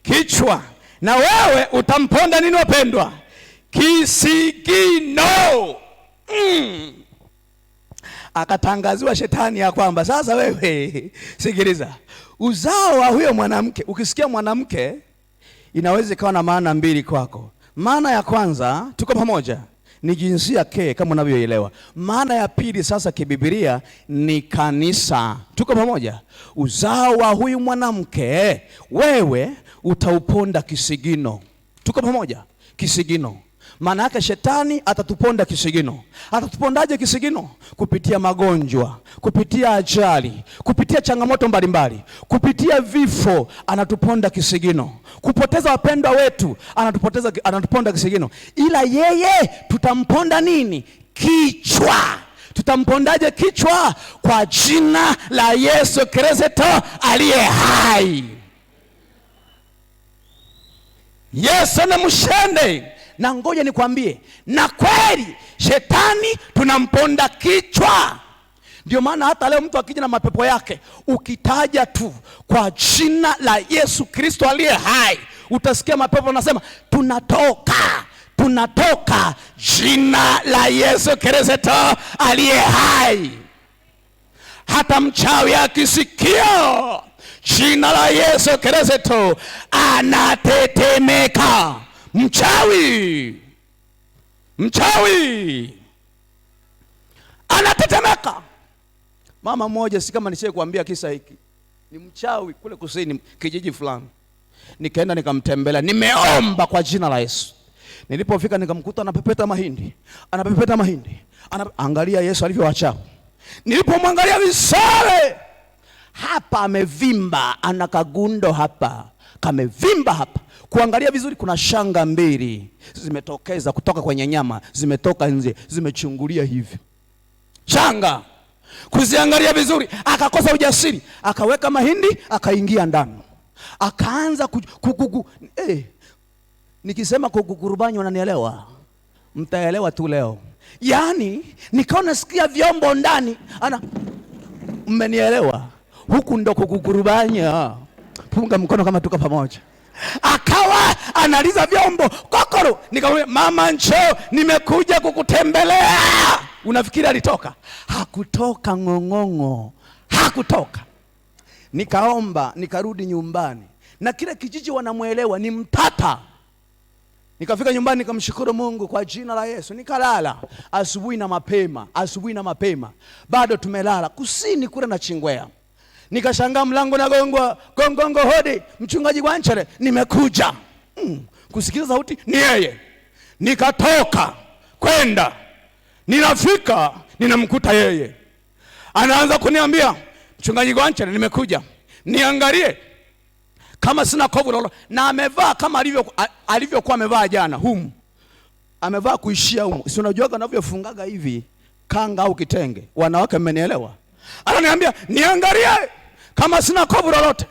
Kichwa, na wewe utamponda nini wapendwa? Kisigino. Akatangaziwa shetani ya kwamba sasa wewe, sikiliza, uzao wa huyo mwanamke. Ukisikia mwanamke, inaweza ikawa na maana mbili kwako. Maana ya kwanza, tuko pamoja, ni jinsia ke kama unavyoelewa. Maana ya pili sasa kibibilia ni kanisa. Tuko pamoja? Uzao wa huyu mwanamke, wewe utauponda kisigino. Tuko pamoja? Kisigino. Maana yake shetani atatuponda kisigino. Atatupondaje kisigino? Kupitia magonjwa, kupitia ajali, kupitia changamoto mbalimbali, kupitia vifo, anatuponda kisigino. Kupoteza wapendwa wetu, anatuponda kisigino. Ila yeye tutamponda nini? Kichwa. Tutampondaje kichwa? Kwa jina la Yesu Kristo aliye hai. Yesu na mshende. Na ngoja nikwambie, na kweli shetani tunamponda kichwa. Ndio maana hata leo mtu akija na mapepo yake, ukitaja tu kwa jina la Yesu Kristo aliye hai, utasikia mapepo nasema tunatoka jina la Yesu Kristo aliye hai. Hata mchawi akisikia jina la Yesu Kristo anatetemeka. Mchawi anatetemeka. Mama mmoja, si kama nishaye kuambia kisa hiki, ni mchawi kule kusini kijiji fulani. Nikaenda nikamtembelea, nimeomba kwa jina la Yesu. Nilipofika nikamkuta anapepeta mahindi. Angalia Yesu alivyoacha. Nilipomwangalia visare, hapa amevimba, ana kagundo hapa, kamevimba hapa. Kuangalia vizuri, kuna shanga mbili zimetokeza kutoka kwenye nyama, zimetoka nje, zimechungulia hivi. Shanga. Kuziangalia vizuri, akakosa ujasiri, akaweka mahindi, akaingia ndani. Akaanza Nikisema kukukurubani wananielewa? Mtaelewa tu leo. Yaani nikaona sikia vyombo ndani. Mmenielewa? Huku ndo kukukurubanya. Punga mkono kama tuko pamoja. Akawa analiza vyombo kokoro. Nikamwambia mama njoo, nimekuja kukutembelea. Unafikiri alitoka? Hakutoka ng'ong'ongo. Hakutoka. Nikaomba, nikarudi nyumbani. Na kile kijiji wanamuelewa ni mtata. Nikafika nyumbani nikamshukuru Mungu kwa jina la Yesu. Nikalala asubuhi na mapema. Bado tumelala kusini kule na Chingwea. Nikashangaa mlango na gongo hodi, mchungaji Gwanchere, nimekuja. Kusikiza sauti ni yeye. Nikatoka kwenda. Ninafika ninamkuta yeye. Anaanza kuniambia, mchungaji Gwanchere, nimekuja. Niangalie kama sina kovu lolote. Na amevaa kama alivyokuwa amevaa jana humu. Amevaa kuishia humu. Si unajua anavyofungaga hivi kanga au kitenge. Wanawake mmenielewa? Ananiambia niangalie kama sina kovu lolote.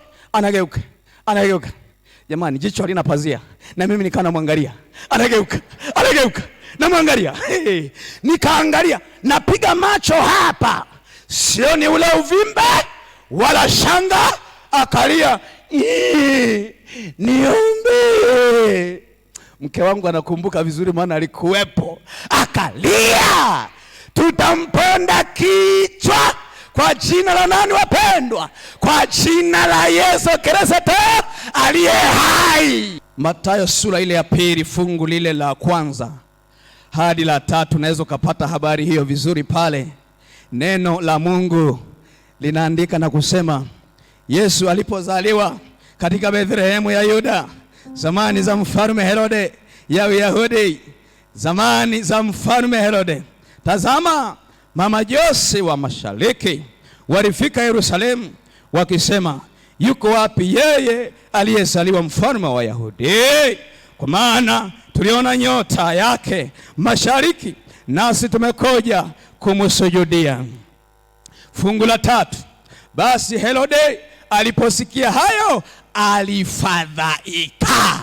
Anageuka. Jamani, jicho halina pazia. Na mimi nikana mwangalia. Anageuka. Na mwangalia. Nikaangalia, napiga macho hapa. Sioni ule uvimbe wala shanga. Akalia, niombe. Mke wangu anakumbuka vizuri maana alikuwepo. Akalia, tutamponda kichwa kwa jina la nani wapendwa? Kwa jina la Yesu Kristo aliye hai. Mathayo sura ile ya 2 fungu lile la 1 hadi la 3, naweza kupata habari hiyo vizuri pale. Neno la Mungu linaandika na kusema, Yesu alipozaliwa katika Bethlehemu ya Yuda, zamani za mfalme Herode ya Uyahudi, zamani za mfalme Herode, tazama mamajusi wa mashariki walifika Yerusalemu wakisema, yuko wapi yeye aliyezaliwa mfalme wa Wayahudi? Kwa maana tuliona nyota yake mashariki, nasi tumekuja kumsujudia. Fungu la 3, basi Herode aliposikia hayo alifadhaika.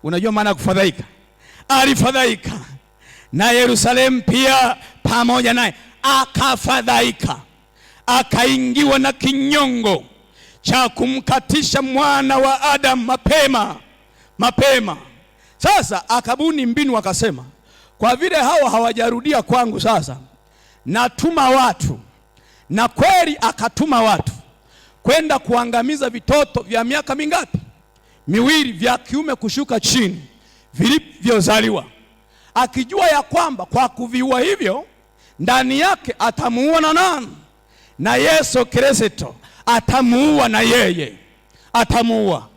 Unajua maana kufadhaika? Alifadhaika. Na Yerusalemu pia pamoja naye akafadhaika. Akaingiwa na kinyongo cha kumkatisha mwana wa Adamu mapema. Sasa akabuni mbinu, akasema, kwa vile hawa hawajarudia kwangu, sasa natuma watu. Na kweli akatuma watu kwenda kuangamiza vitoto vya miaka mingapi? 2 vya kiume kushuka chini vilivyozaliwa, akijua ya kwamba kwa kuviua hivyo ndani yake atamuua na nani? Na Yesu Kristo atamuua, na yeye atamuua.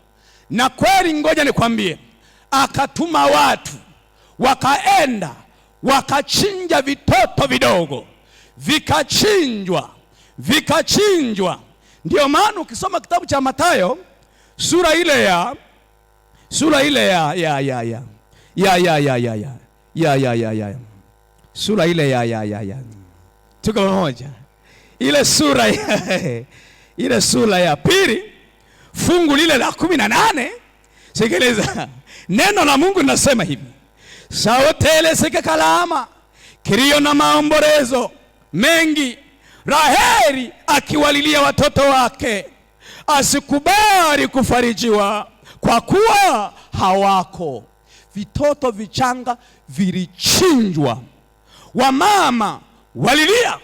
Na kweli ngoja nikwambie, akatuma watu wakaenda wakachinja vitoto vidogo, vikachinjwa. Ndio maana ukisoma kitabu cha Mathayo sura ile ya sura ile ya tuko pamoja, ile sura ya 2 fungu lile la 18. Sikiliza neno la Mungu linasema hivi, sauti ile kalama, kilio na maombolezo mengi, Raheli akiwalilia watoto wake, asikubali kufarijiwa kwa kuwa hawako. Vitoto vichanga vilichinjwa, wamama walilia.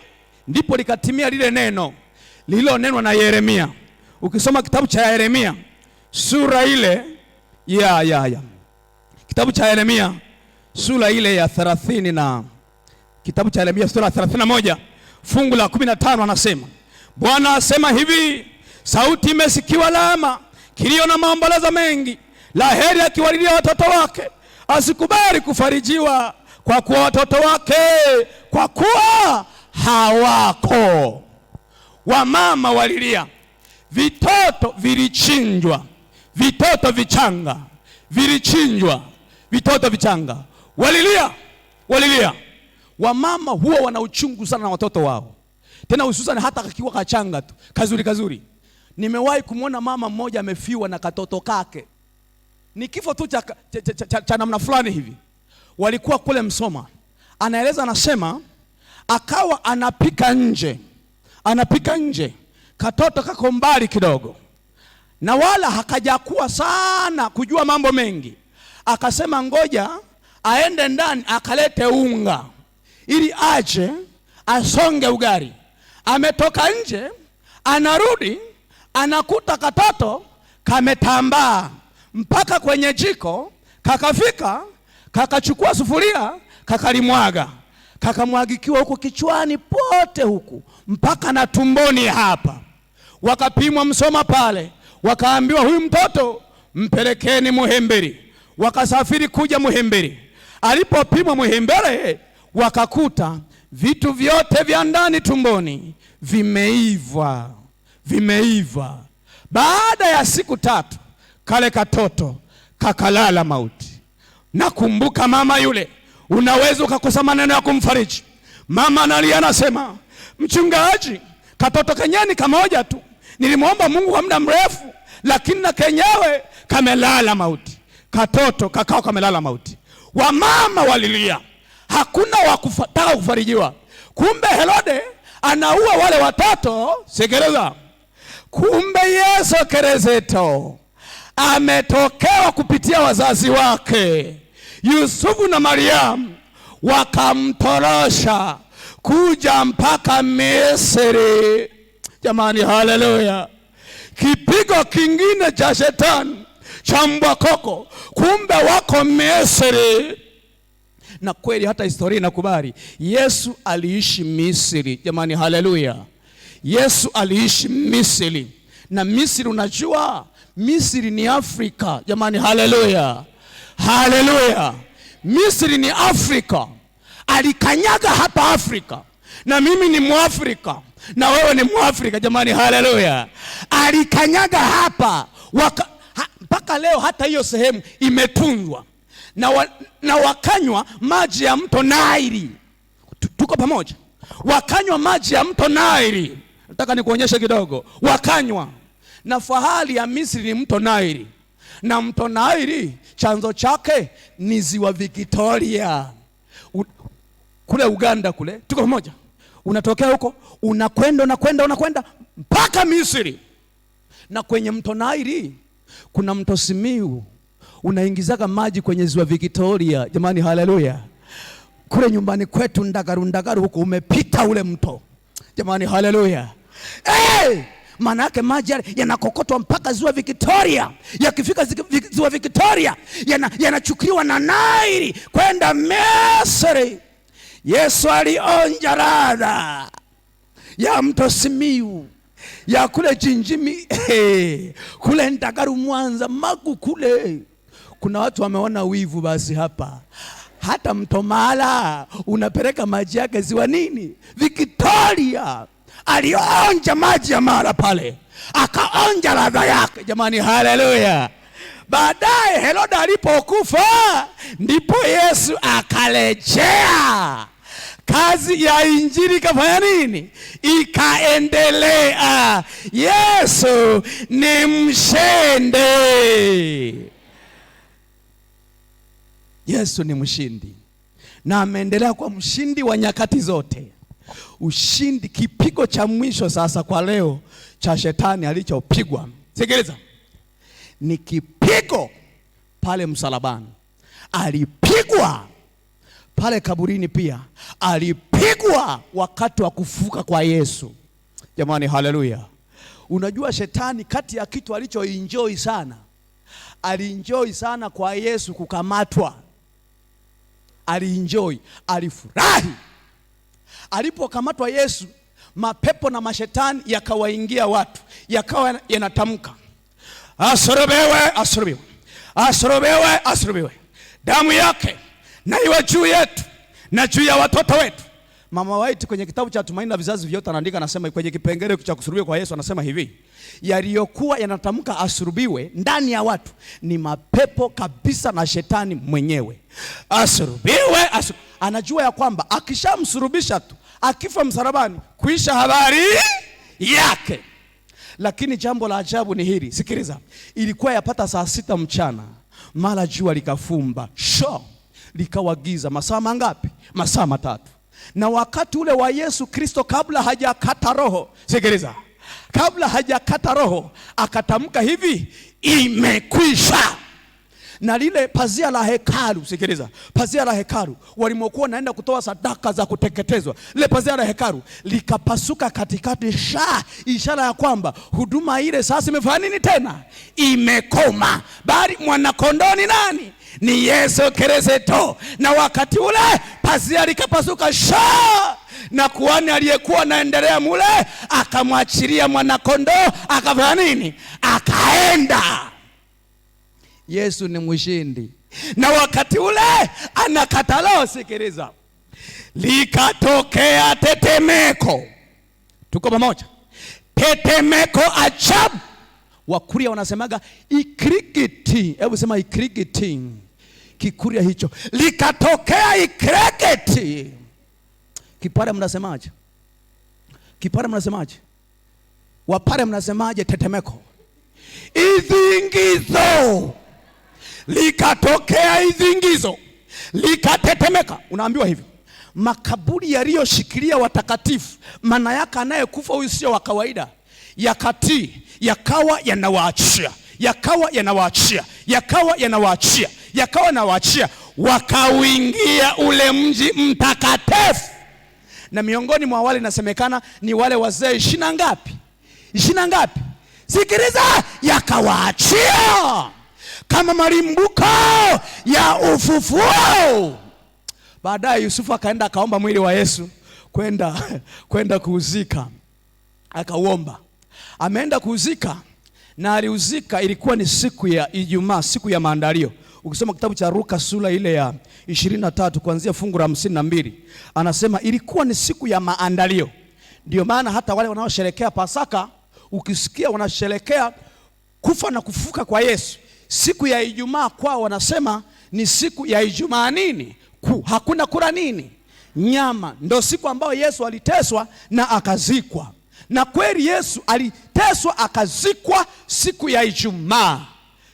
Ndipo likatimia lile neno lililonenwa na Yeremia. Ukisoma kitabu cha Yeremia sura ile kitabu cha Yeremia sura ile ya 30 na kitabu cha Yeremia sura 31 fungu la 15, anasema, Bwana asema hivi, sauti imesikiwa Lama, kilio na maombolezo mengi, Raheli akiwalilia watoto wake, asikubali kufarijiwa kwa kuwa watoto wake kwa kuwa hawako. Wamama walilia, vitoto vilichinjwa, vitoto vichanga vilichinjwa, vitoto vichanga walilia. Wamama huwa wana uchungu sana na watoto wao, tena hususan hata kakiwa kachanga tu kazuri. Nimewahi kumwona mama mmoja amefiwa na katoto kake. ni kifo tu cha namna fulani hivi. Walikuwa kule Msoma, anaeleza anasema, akawa anapika nje, katoto kako mbali kidogo, na wala hakajakuwa sana kujua mambo mengi. Akasema ngoja aende ndani akalete unga ili aje asonge ugali. Ametoka nje, anarudi anakuta katoto kametambaa mpaka kwenye jiko. Kakafika, kakachukua sufuria, kakalimwaga, kakamwagikiwa huko kichwani pote huku mpaka na tumboni hapa. Wakapimwa Msoma pale, wakaambiwa huyu mtoto mpelekeni Muhimbili. Wakasafiri kuja Muhimbili. Alipopimwa Muhimbili, wakakuta vitu vyote vya ndani tumboni vimeiva. Baada ya siku 3 kale katoto kakalala mauti. Nakumbuka mama yule, unaweza ukakosa maneno ya kumfariji. Mama analia anasema, mchungaji, katoto kenyeni kamoja tu, nilimwomba Mungu kwa muda mrefu, lakini na kenyewe kamelala mauti. Katoto kakao kamelala mauti. Wamama walilia, hakuna wakutaka kufarijiwa. Kumbe Herode anaua wale watoto. Segereza. Kumbe Yesu Kristo ametokewa kupitia wazazi wake Yusufu na Mariamu, wakamtorosha kuja mpaka Misri. Jamani, haleluya! Kipigo kingine cha shetani cha mbwa koko, kumbe wako Misri. Na kweli hata historia inakubali Yesu aliishi Misri. Jamani, haleluya! Yesu aliishi Misri. Na Misri, unajua Misri ni Afrika. Jamani, haleluya, haleluya! Misri ni Afrika. Alikanyaga hapa Afrika, na mimi ni Mwafrika na wewe ni Mwafrika. Jamani, haleluya! Alikanyaga hapa mpaka leo hata hiyo sehemu imetunzwa na wakanywa maji ya mto Naili. Tuko pamoja? Wakanywa maji ya mto Naili. Nataka nikuonyeshe kidogo. Wakanywa, na fahari ya Misri ni mto Naili, na mto Naili chanzo chake ni ziwa Victoria kule Uganda kule. Tuko pamoja? Unatokea huko unakwenda mpaka Misri. Na kwenye mto Naili kuna mto Simiu unaingizaga maji kwenye ziwa Victoria. Jamani, haleluya! Kule nyumbani kwetu Ndagaru huko umepita ule mto. Jamani, haleluya! Maana yake maji yanakokotwa mpaka ziwa Victoria. Yakifika ziwa Victoria yanachukuliwa na Naili kwenda Misri. Yesu alionja ladha ya mto Simiu, ya kule Jinjimi, kule Ndagaru, Mwanza, Magu kule. Kuna watu wameona wivu basi hapa. Hata mto Mara unapeleka maji yake ziwa nini? Victoria. Alionja maji ya Mara pale, akaonja ladha yake. Jamani, haleluya! Baadaye Herode alipokufa, ndipo Yesu akarejea. Kazi ya injili kafanya nini? Ikaendelea. Yesu ni mshindi. Yesu ni mshindi, na ameendelea kwa mshindi wa nyakati zote. Ushindi, kipigo cha mwisho sasa kwa leo cha shetani alichopigwa, sikiliza, ni kipigo pale msalabani. Alipigwa pale kaburini, pia alipigwa wakati wa kufufuka kwa Yesu. Jamani, haleluya! Unajua shetani kati ya kitu alichoenjoy sana, alienjoy sana kwa Yesu kukamatwa. Alienjoy, alifurahi alipokamatwa Yesu. Mapepo na mashetani yakawaingia watu, yakawa yanatamka, asulubiwe, asulubiwe, asulubiwe, asulubiwe, damu yake na iwe juu yetu na juu ya watoto wetu. Mama White kwenye kitabu cha Tumaini la Vizazi Vyote anaandika, anasema kwenye kipengele cha kusulubiwa kwa Yesu, anasema hivi: yaliyokuwa yanatamka asulubiwe ndani ya watu ni mapepo kabisa na shetani mwenyewe. Asulubiwe, anajua ya kwamba akishamsulubisha tu, akifa msalabani, kuisha habari Lakini jambo la ajabu ni hili, sikiliza. Ilikuwa yapata saa 6 mchana, mara jua likafumba, likawa giza. Masaa mangapi? Masaa 3. Na wakati ule wa Yesu Kristo, kabla hajakata roho, sikiliza, kabla hajakata roho akatamka hivi, imekwisha. Na lile pazia la hekalu, sikiliza, pazia la hekalu walimokuwa naenda kutoa sadaka za kuteketezwa, lile pazia la hekalu likapasuka katikati, ishara ya kwamba huduma ile sasa imefanya nini tena? Imekoma. Bali mwanakondoo ni nani? Ni Yesu Kristo. Na wakati ule pazia likapasuka, na kuhani aliyekuwa anaendelea mule akamwachilia mwanakondoo, akafanya nini? Akaenda. Yesu ni mshindi. Na wakati ule anakata roho, sikiliza, likatokea tetemeko. Tuko pamoja? Tetemeko ajabu. Wakuria wanasemaga ikrikiti. Hebu sema ikrikiti. Kikuria hicho likatokea ikrikiti. Kipare mnasemaje? Kipare mnasemaje? Wapare mnasemaje? Tetemeko. Izingizo. Likatokea izingizo, likatetemeka. Unaambiwa hivyo, makaburi yaliyoshikilia watakatifu, maana yake anayekufa huyu sio wa kawaida, yakati yakawa yanawaachia, yakawa yanawaachia, yakawa yanawaachia, yakawa yanawaachia, wakauingia ule mji mtakatifu. Na miongoni mwa wale inasemekana ni wale wazee 20 ngapi? 20 ngapi? Sikiliza, yakawaachia kama malimbuko ya ufufuo. Baadaye Yusufu akaenda akaomba mwili wa Yesu kwenda kuuzika. Akauomba. Ameenda kuuzika, na aliuzika, ilikuwa ni siku ya Ijumaa, siku ya maandalio. Ukisoma kitabu cha Luka sura ile ya 23 kuanzia fungu la 52, anasema ilikuwa ni siku ya maandalio. Ndio maana hata wale wanaosherehekea Pasaka, ukisikia wanasherehekea kufa na kufufuka kwa Yesu, siku ya Ijumaa kwao wanasema ni siku ya Ijumaa nini? Hakuna kula nini? Nyama. Ndio siku ambayo Yesu aliteswa na akazikwa. Na kweli Yesu aliteswa akazikwa siku ya Ijumaa.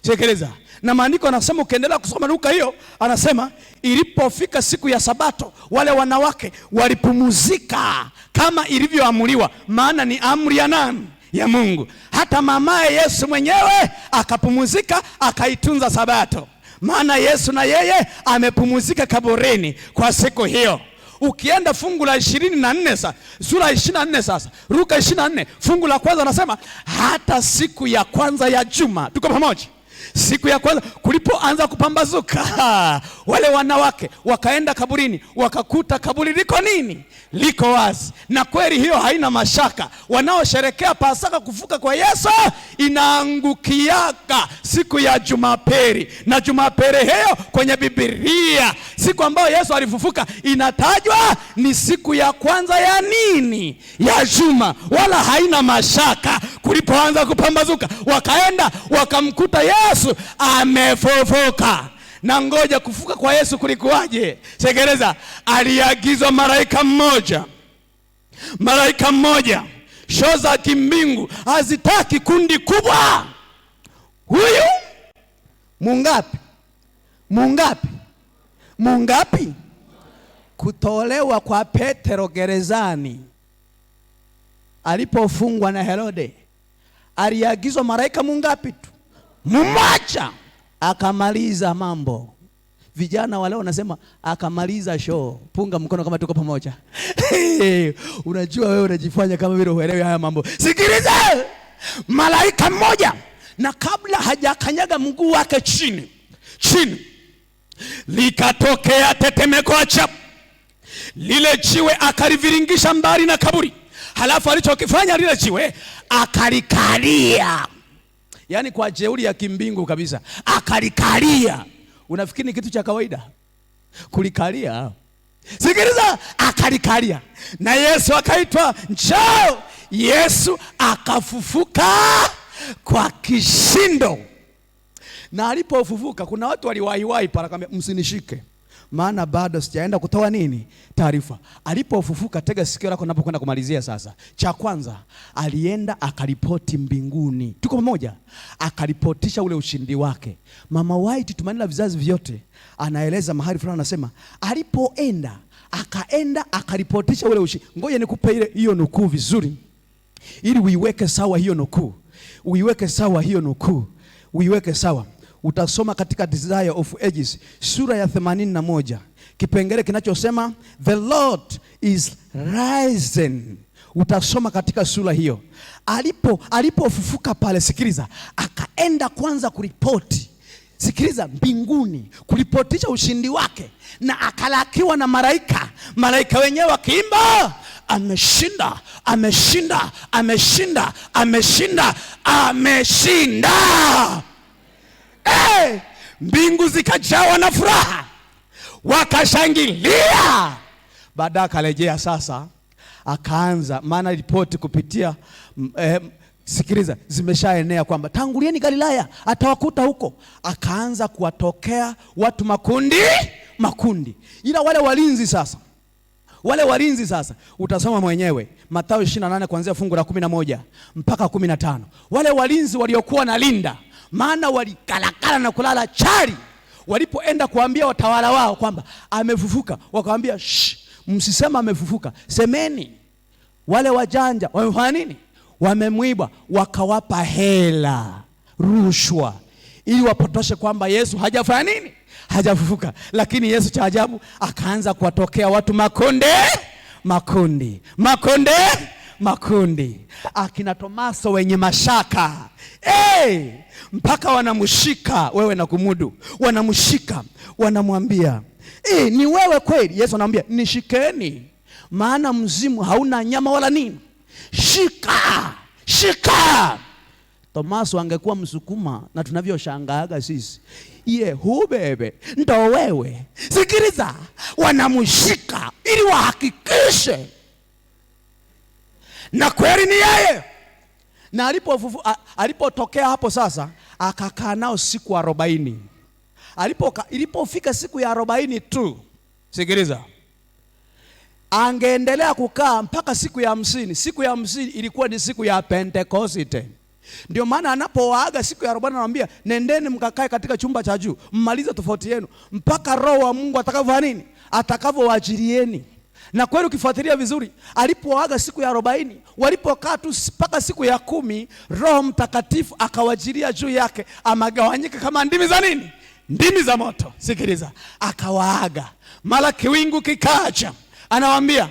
Sikiliza. Na maandiko anasema, ukiendelea kusoma Luka hiyo, anasema ilipofika siku ya Sabato, wale wanawake walipumzika kama ilivyoamuliwa, maana ni amri ya nani? Ya Mungu. Hata mamaye Yesu mwenyewe akapumzika, akaitunza Sabato, maana Yesu na yeye amepumzika kaburini kwa siku hiyo. Ukienda fungu la 24 sasa, sura 24 sasa, Luka 24 fungu la kwanza anasema hata siku ya kwanza ya juma. Tuko pamoja? Siku ya kwanza kulipoanza kupambazuka, wale wanawake wakaenda kaburini, wakakuta kaburi liko nini? Liko wazi. Na kweli hiyo haina mashaka, wanaosherekea Pasaka kufuka kwa Yesu inaangukiaka siku ya Jumapili. Na Jumapili hiyo kwenye Biblia, siku ambayo Yesu alifufuka, inatajwa ni siku ya kwanza ya nini? Ya juma. Wala haina mashaka, kulipoanza kupambazuka wakaenda wakamkuta Yesu amefufuka. Na ngoja, kufuka kwa Yesu kulikuwaje? Segereza, aliagizwa malaika mmoja. Malaika mmoja. Shoo za kimbingu hazitaki kundi kubwa. Huyu mungapi? Mungapi? Mungapi? Kutolewa kwa Petero gerezani alipofungwa na Herode, aliagizwa malaika mungapi tu? Mmoja. Akamaliza mambo. Vijana wale wanasema akamaliza show. Punga mkono kama tuko pamoja. Unajua wewe unajifanya kama vile uelewi haya mambo. Sikiliza. Malaika mmoja, na kabla hajakanyaga mguu wake chini, likatokea tetemeko ajabu. Lile jiwe akaliviringisha mbali na kaburi. Halafu alichokifanya lile jiwe akalikalia. Yaani kwa jeuri ya kimbingu kabisa, akalikalia. Unafikiri ni kitu cha kawaida kulikalia? Sikiliza, akalikalia. Na Yesu akaitwa njoo. Yesu akafufuka kwa kishindo. Na alipofufuka, kuna watu waliwahi pala, akamwambia msinishike, maana bado sijaenda kutoa nini? Taarifa. Alipofufuka, tega sikio lako napokwenda kumalizia sasa. Cha kwanza, alienda akaripoti mbinguni. Tuko pamoja? Akaripotisha ule ushindi wake. Mama White, Tumaini la Vizazi Vyote, anaeleza mahali fulani, anasema alipoenda akaripotisha ule ushindi. Ngoja nikupe hiyo nukuu vizuri, ili uiweke sawa hiyo nukuu. Uiweke sawa. Utasoma katika Desire of Ages sura ya 81 kipengele kinachosema the Lord is risen. Utasoma katika sura hiyo. Alipofufuka pale, sikiliza, akaenda kwanza kuripoti, sikiliza, mbinguni, kuripotisha ushindi wake, na akalakiwa na malaika wenyewe wakiimba, ameshinda, ameshinda, ameshinda, ameshinda, ameshinda. Mbingu zikajawa na furaha, wakashangilia. Baadaye akarejea sasa, akaanza, maana ripoti kupitia sikiliza, zimeshaenea kwamba tangulieni Galilaya, atawakuta huko. Akaanza kuwatokea watu makundi. Ila wale walinzi sasa utasoma mwenyewe Mathayo 28 kuanzia fungu la 11 mpaka 15. Wale walinzi waliokuwa na linda, maana walikalakala na kulala chali, walipoenda kuambia watawala wao kwamba amefufuka, wakamwambia msisema amefufuka, semeni wale wajanja wamefanya nini? Wamemwiba. Wakawapa hela, rushwa, ili wapotoshe kwamba Yesu hajafanya nini? Hajafufuka. Lakini Yesu cha ajabu akaanza kuwatokea watu makundi. Akina Tomaso wenye mashaka, mpaka wanamshika, wewe na kumudu, wanamshika, wanamwambia, ni wewe kweli? Yesu anamwambia, nishikeni, maana mzimu hauna nyama wala nini. Shika. Tomaso angekuwa Msukuma na tunavyoshangaaga sisi, hubebe ndo wewe. Sikiliza, wanamshika ili wahakikishe na kweli ni yeye. Na alipotokea hapo sasa, akakaa nao siku 40. Ilipofika siku ya 40 tu, sikiliza, angeendelea kukaa mpaka siku ya 50. Siku ya 50 ilikuwa ni siku ya Pentekoste. Ndio maana anapowaaga siku ya 40 anamwambia, nendeni mkakae katika chumba cha juu, mmalize tofauti yenu mpaka Roho wa Mungu atakavyo nini? Atakavyowaajirieni. Na kweli ukifuatilia vizuri, alipoaga siku ya 40, walipokaa tu mpaka siku ya 10, Roho Mtakatifu akawajiria juu yake, amagawanyika kama ndimi za nini? Ndimi za moto. Sikiliza, akawaaga. Mara kiwingu kikaja, anawaambia,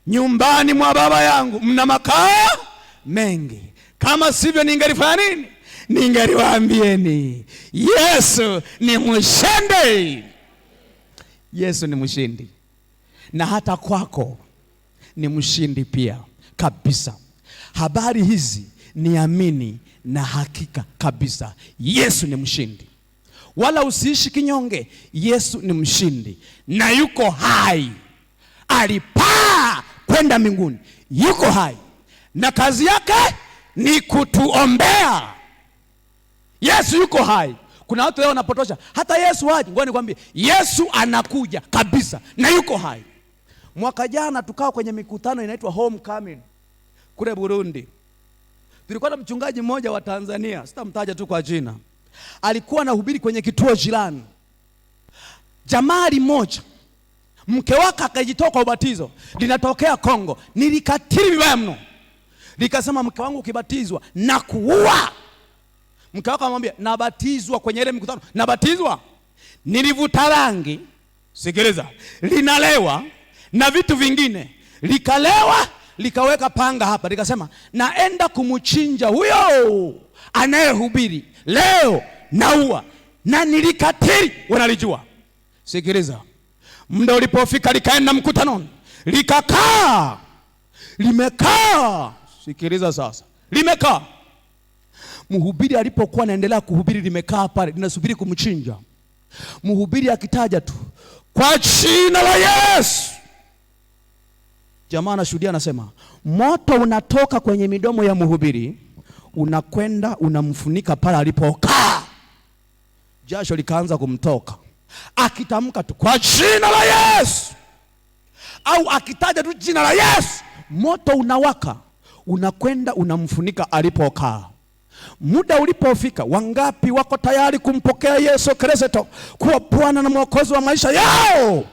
nyumbani mwa Baba yangu mna makao mengi, kama sivyo ningelifanya nini? Ningeliwaambieni. Yesu ni mshindi. Yesu ni mshindi. Na hata kwako ni mshindi pia kabisa. Habari hizi niamini na hakika kabisa, Yesu ni mshindi. Wala usiishi kinyonge. Yesu ni mshindi na yuko hai. Alipaa kwenda mbinguni, yuko hai, na kazi yake ni kutuombea. Yesu yuko hai. Kuna watu leo wanapotosha, hata Yesu haji. Ngoja nikwambie, Yesu anakuja kabisa na yuko hai. Mwaka jana tukao kwenye mikutano inaitwa Homecoming kule Burundi. Tulikuwa na mchungaji mmoja wa Tanzania, sitamtaja tu kwa jina. Alikuwa anahubiri kwenye kituo jirani. Jamaa mmoja, mke wake akajitoa kwa ubatizo, linatokea Kongo. Nilikatili vibaya mno. Likasema, mke wangu ukibatizwa na kuua. Mke wake amwambia, nabatizwa kwenye ile mikutano, nabatizwa. Nilivuta rangi, sikiliza, linalewa na vitu vingine, likalewa, likaweka panga hapa, likasema, naenda kumchinja huyo anayehubiri leo, naua. Na nilikatili, wanalijua. Sikiliza, muda ulipofika, likaenda mkutanoni, likakaa, limekaa. Sikiliza sasa, limekaa. Mhubiri alipokuwa anaendelea kuhubiri, limekaa pale linasubiri kumchinja. Mhubiri akitaja tu, kwa jina la Yesu, jamaa anashuhudia, anasema, moto unatoka kwenye midomo ya mhubiri, unakwenda unamfunika pale alipokaa. Jasho likaanza kumtoka. akitamka tu kwa jina la Yesu, au akitaja tu jina la Yesu, moto unawaka, unakwenda unamfunika alipokaa. Muda ulipofika, wangapi wako tayari kumpokea Yesu Kristo kuwa Bwana na Mwokozi wa maisha yao?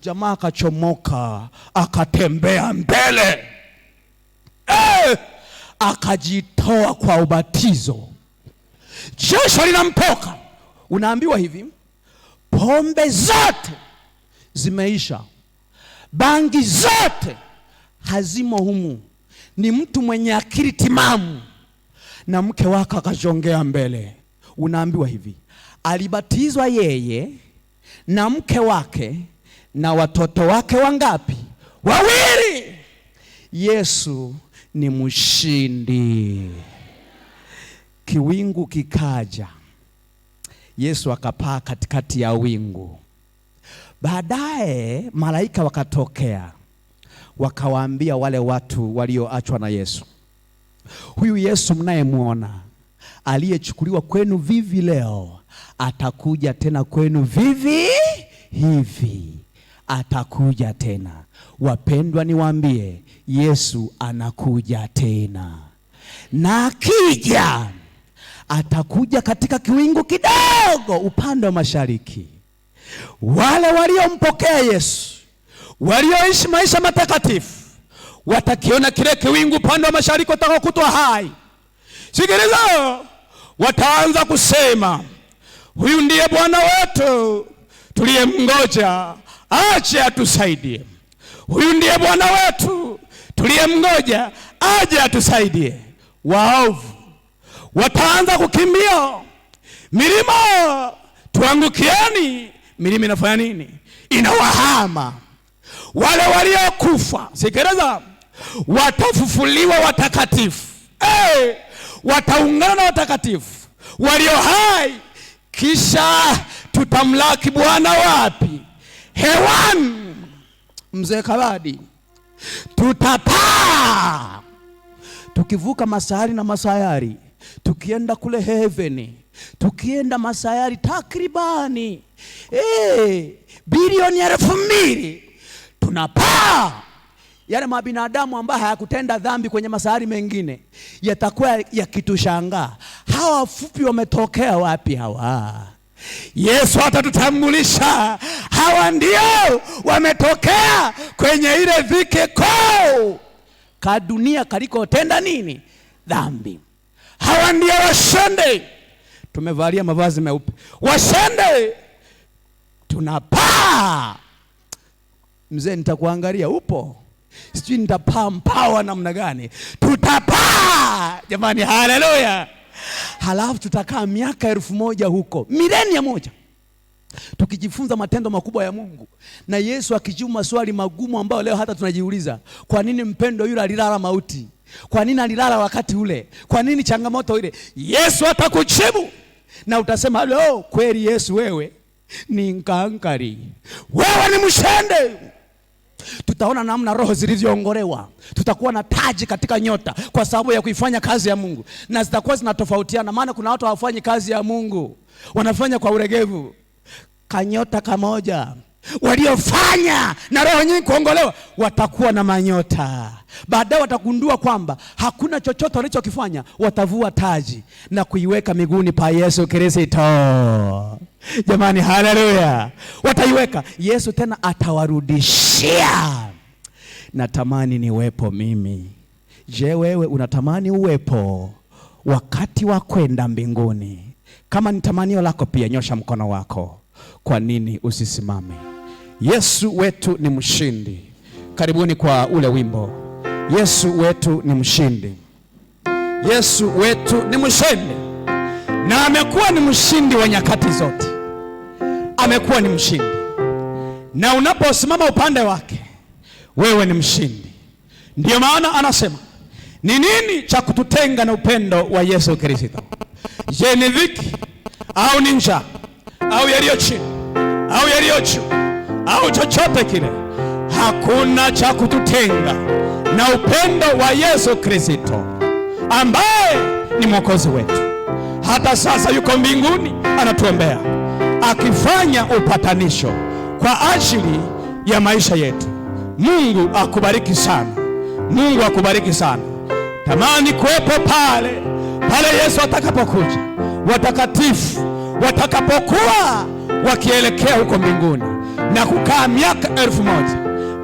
Jamaa akachomoka, akatembea mbele, akajitoa kwa ubatizo. Jasho linamtoka. Unaambiwa hivi, pombe zote zimeisha, bangi zote hazimo humu. Ni mtu mwenye akili timamu, na mke wake akajongea mbele. Unaambiwa hivi, alibatizwa yeye na mke wake na watoto wake wangapi? 2. Yesu ni mshindi. Kiwingu kikaja, Yesu akapaa katikati ya wingu. Baadaye malaika wakatokea, wakawaambia wale watu walioachwa na Yesu, huyu Yesu mnayemwona aliyechukuliwa kwenu vivi leo, atakuja tena kwenu vivi hivi, atakuja tena. Wapendwa, niwaambie, Yesu anakuja tena, na akija atakuja katika kiwingu kidogo upande wa mashariki. Wale waliompokea Yesu, walioishi maisha matakatifu, watakiona kile kiwingu upande wa mashariki, watakokutwa hai. Sikiliza, wataanza kusema, huyu ndiye Bwana wetu tuliyemngoja aje atusaidie. Huyu ndiye Bwana wetu tuliyemngoja aje atusaidie. Waovu wataanza kukimbia, milima tuangukieni. Milima inafanya nini? Inawahama. Wale waliokufa, sikiliza, watafufuliwa watakatifu. Wataungana na watakatifu walio hai, kisha tutamlaki Bwana wapi? Hewani. Mzee Kabadi, tutapaa tukivuka masahari na masayari, tukienda kule heaven, tukienda masayari takribani bilioni 2,000. Tunapaa. Yale mabinadamu ambaye hayakutenda dhambi kwenye masahari mengine yatakuwa yakitushangaa, hawa wafupi wametokea wapi hawa? Yesu atatutambulisha, hawa ndio wametokea kwenye ile dhiki kuu ka dunia kalikotenda nini? Dhambi. Hawa ndio washende. Tumevalia mavazi meupe, washende. Tunapaa. Mzee, nitakuangalia upo, sijui nitapaa mpawa namna gani. Tutapaa jamani, haleluya. Halafu tutakaa miaka 1000 huko, milenia moja, tukijifunza matendo makubwa ya Mungu, na Yesu akijibu maswali magumu ambayo leo hata tunajiuliza. Kwa nini mpendo yule alilala mauti? Kwa nini alilala wakati ule? Kwa nini changamoto ile? Yesu atakujibu na utasema, leo kweli Yesu, wewe ni nkankari, wewe ni mshende. Tutaona namna roho zilivyoongolewa. Tutakuwa na taji katika nyota kwa sababu ya kuifanya kazi ya Mungu, na zitakuwa zinatofautiana, maana kuna watu hawafanyi kazi ya Mungu, wanafanya kwa uregevu. Kanyota kamoja waliofanya na roho nyingi kuongolewa watakuwa na manyota. Baadaye watagundua kwamba hakuna chochote walichokifanya, watavua taji na kuiweka miguuni pa Yesu Kristo. Jamani, haleluya. Wataiweka. Yesu tena atawarudishia. Natamani niwepo mimi. Je, wewe unatamani uwepo wakati wa kwenda mbinguni? Kama ni tamanio lako pia, nyosha mkono wako. Kwa nini usisimame? Yesu wetu ni mshindi. Karibuni kwa ule wimbo. Yesu wetu ni mshindi. Yesu wetu ni mshindi, na amekuwa ni mshindi wa nyakati zote. Amekuwa ni mshindi, na unaposimama upande wake wewe ni mshindi. Ndiyo maana anasema, ni nini cha kututenga na upendo wa Yesu Kristo? Je, ni dhiki au ni njaa au yaliyo chini au yaliyo juu au chochote kile? Hakuna cha kututenga na upendo wa Yesu Kristo ambaye ni mwokozi wetu. Hata sasa yuko mbinguni anatuombea, akifanya upatanisho kwa ajili ya maisha yetu. Mungu akubariki sana. Mungu akubariki sana. Tamani kuwepo pale Yesu atakapokuja, watakatifu watakapokuwa wakielekea huko mbinguni na kukaa miaka 1000.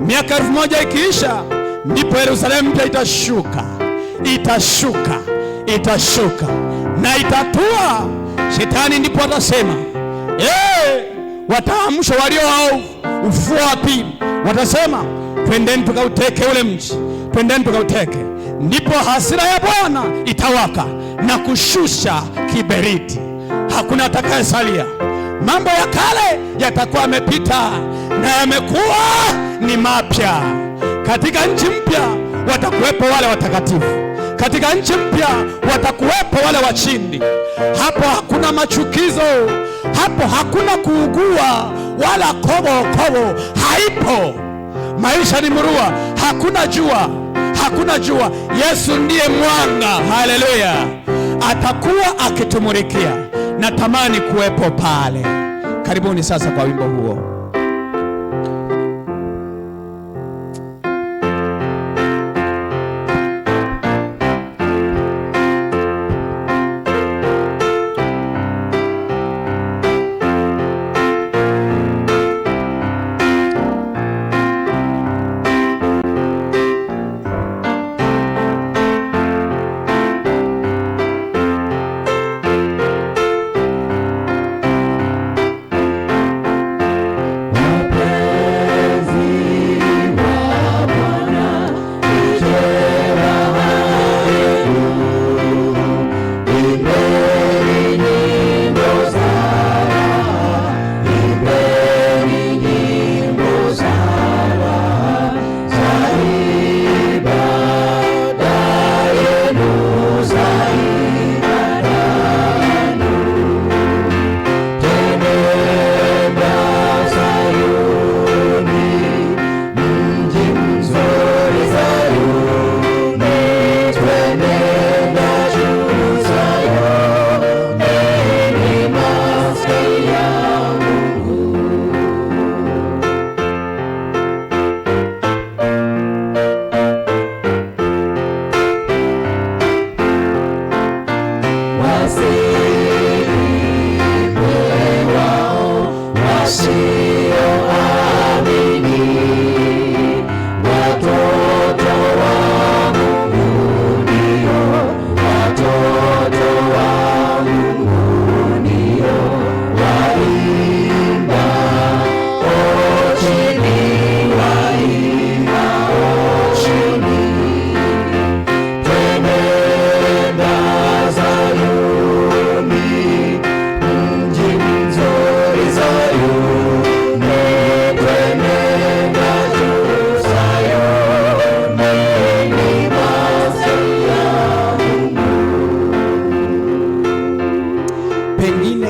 Miaka 1000 ikiisha, ndipo Yerusalemu mpya itashuka na itatua. Shetani ndipo atasema, wataamshwa walio waovu, ufufuo wa pili. Watasema, twendeni tukauteke ule mji, twendeni tukauteke. Ndipo hasira ya Bwana itawaka na kushusha kiberiti, hakuna atakayesalia. Mambo ya kale yatakuwa yamepita na yamekuwa ni mapya. Katika nchi mpya watakuwepo wale watakatifu, katika nchi mpya watakuwepo wale washindi. Hapo hakuna machukizo, hapo hakuna kuugua wala kobo haipo. Maisha ni murua, hakuna jua. Yesu ndiye mwanga. Haleluya! Atakuwa akitumulikia. Natamani kuwepo pale. Karibuni sasa kwa wimbo huo.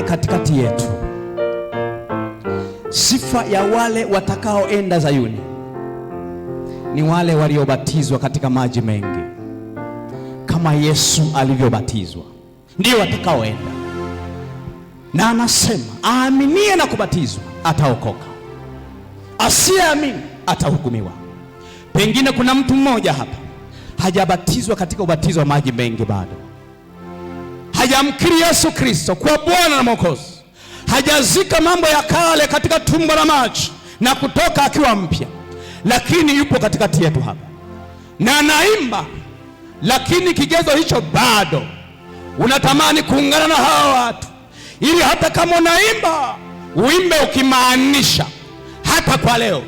Katikati yetu, sifa ya wale watakaoenda Zayuni ni wale waliobatizwa katika maji mengi kama Yesu alivyobatizwa, ndio watakaoenda. Na anasema aaminie na kubatizwa ataokoka, asiyeamini atahukumiwa. Pengine kuna mtu mmoja hapa hajabatizwa katika ubatizo wa maji mengi, bado hajamkiri Yesu Kristo kwa Bwana na Mwokozi, hajazika mambo ya kale katika tumbo la maji na kutoka akiwa mpya, lakini yupo katikati yetu hapa na anaimba, lakini kigezo hicho bado. Unatamani kuungana na hawa watu, ili hata kama unaimba uimbe ukimaanisha. Hata kwa leo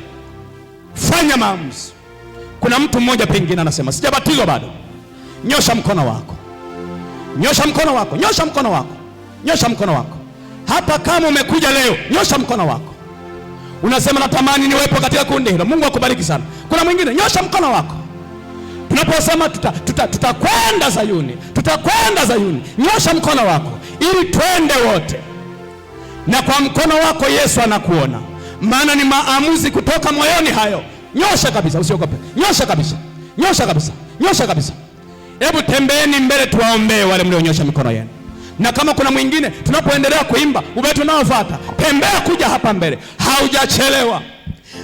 fanya maamuzi. Kuna mtu mmoja pengine anasema sijabatizwa bado. Nyosha mkono wako, nyosha mkono wako, nyosha mkono wako, nyosha mkono wako. Hapa kama umekuja leo, nyosha mkono wako. Unasema natamani niwepo katika kundi hilo. Mungu akubariki sana. Kuna mwingine, nyosha mkono wako. Tunaposema tutakwenda Zayuni, tutakwenda Zayuni, nyosha mkono wako ili twende wote. Na kwa mkono wako Yesu anakuona, maana ni maamuzi kutoka moyoni hayo. Nyosha kabisa, usiogope. Nyosha kabisa, nyosha kabisa, nyosha kabisa. Hebu tembeeni mbele tuwaombee wale mlionyosha mikono yenu. Na kama kuna mwingine, tunapoendelea kuimba ubeti unaofuata, tembea kuja hapa mbele, haujachelewa.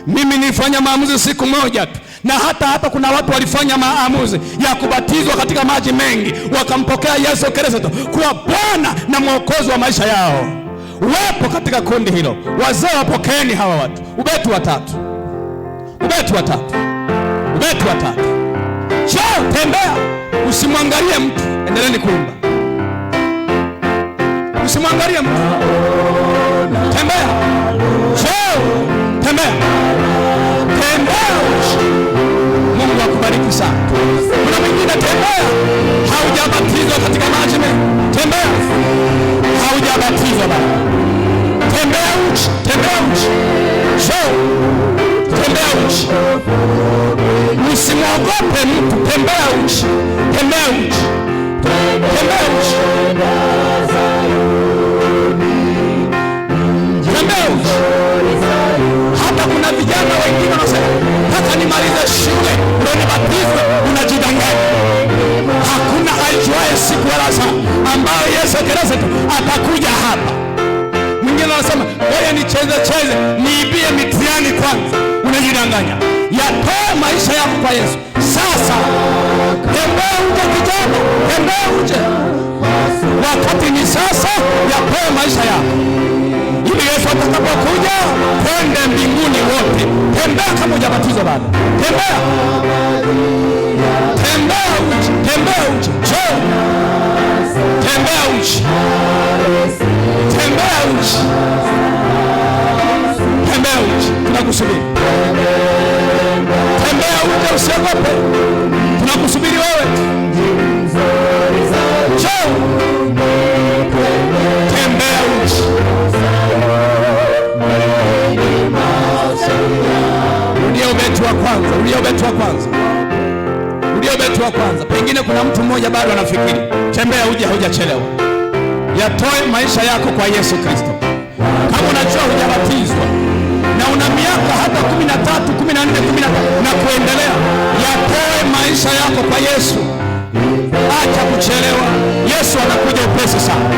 Mimi nilifanya maamuzi siku moja tu, na hata kuna watu walifanya maamuzi ya kubatizwa katika maji mengi, wakampokea Yesu Kristo kuwa Bwana na Mwokozi wa maisha yao. Wapo katika kundi hilo. Wazee, wapokeeni hawa watu. Ubeti wa tatu. Njoo, tembea, usimwangalie mtu. Endeleeni kuimba. Usimwangalie mtu. Tembea. Njoo, tembea. Mungu akubariki sana. Kuna mwingine, tembea, haujabatizwa katika maji mengi. Tembea, haujabatizwa bado. Tembea uchi. Njoo, tembea uchi. Usimwogope mtu, tembea uchi. Hata kuna vijana wengine wanasema, hata nimalize shule ndio nibatizwe. Unajidanganya. Hakuna aijuaye siku wala saa ambayo Yesu Kristo atakuja hapa. Mwingine anasema, wewe nicheze niibie mitihani kwanza. Unajidanganya. Yatoe maisha yako kwa Yesu sasa. Tembea uje kijana, tembea uje. Wakati ni sasa, yatoe maisha yako ili Yesu atakapokuja twende mbinguni wote. Tembea kama hujabatizwa bado. Tembea uchi. Njoo, tembea uchi. Tunakusubiri. Tembea uje, usiogope. Tunakusubiri wewe. Njoo, tembea uchi. Rudia ubeti wa kwanza. Pengine kuna mtu mmoja bado anafikiri. Tembea uje, haujachelewa. Yatoe maisha yako kwa Yesu Kristo. Kama unajua hujabatizwa na una miaka hata 13, 14, 15 na kuendelea, yatoe maisha yako kwa Yesu. Acha kuchelewa. Yesu anakuja upesi sana.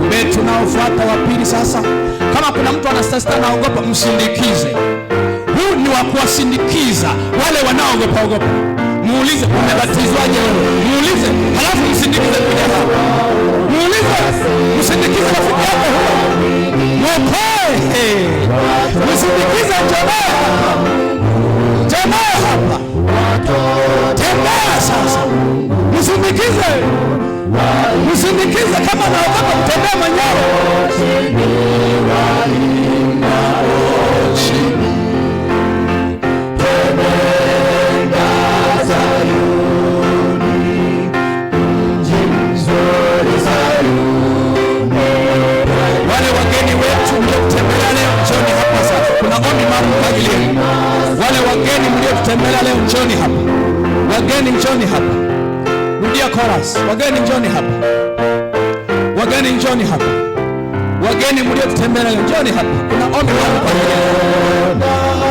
Ubeti unaofuata wa pili sasa. Kama kuna mtu anasasta naogopa, msindikize. Huu ni wa kuwasindikiza wale wanaogopa. Muulize, umebatizwaje wewe? Muulize, halafu msindikize kuja hapa. Muulize, msindikize rafiki yako huyo. Mwokoe. Msindikize tembea hapa. Tembea sasa. Msindikize kama naogopa kutembea mwenyewe. Wale wageni wetu mliotutembelea leo, njoni hapa sasa. Kuna ombi maalum kwa ajili yenu. Wale wageni mliotutembelea leo, njoni hapa. Wageni njoni hapa. Rudia chorus. Wageni njoni hapa. Wageni mliotutembelea leo, njoni hapa. Kuna ombi maalum kwa ajili yenu.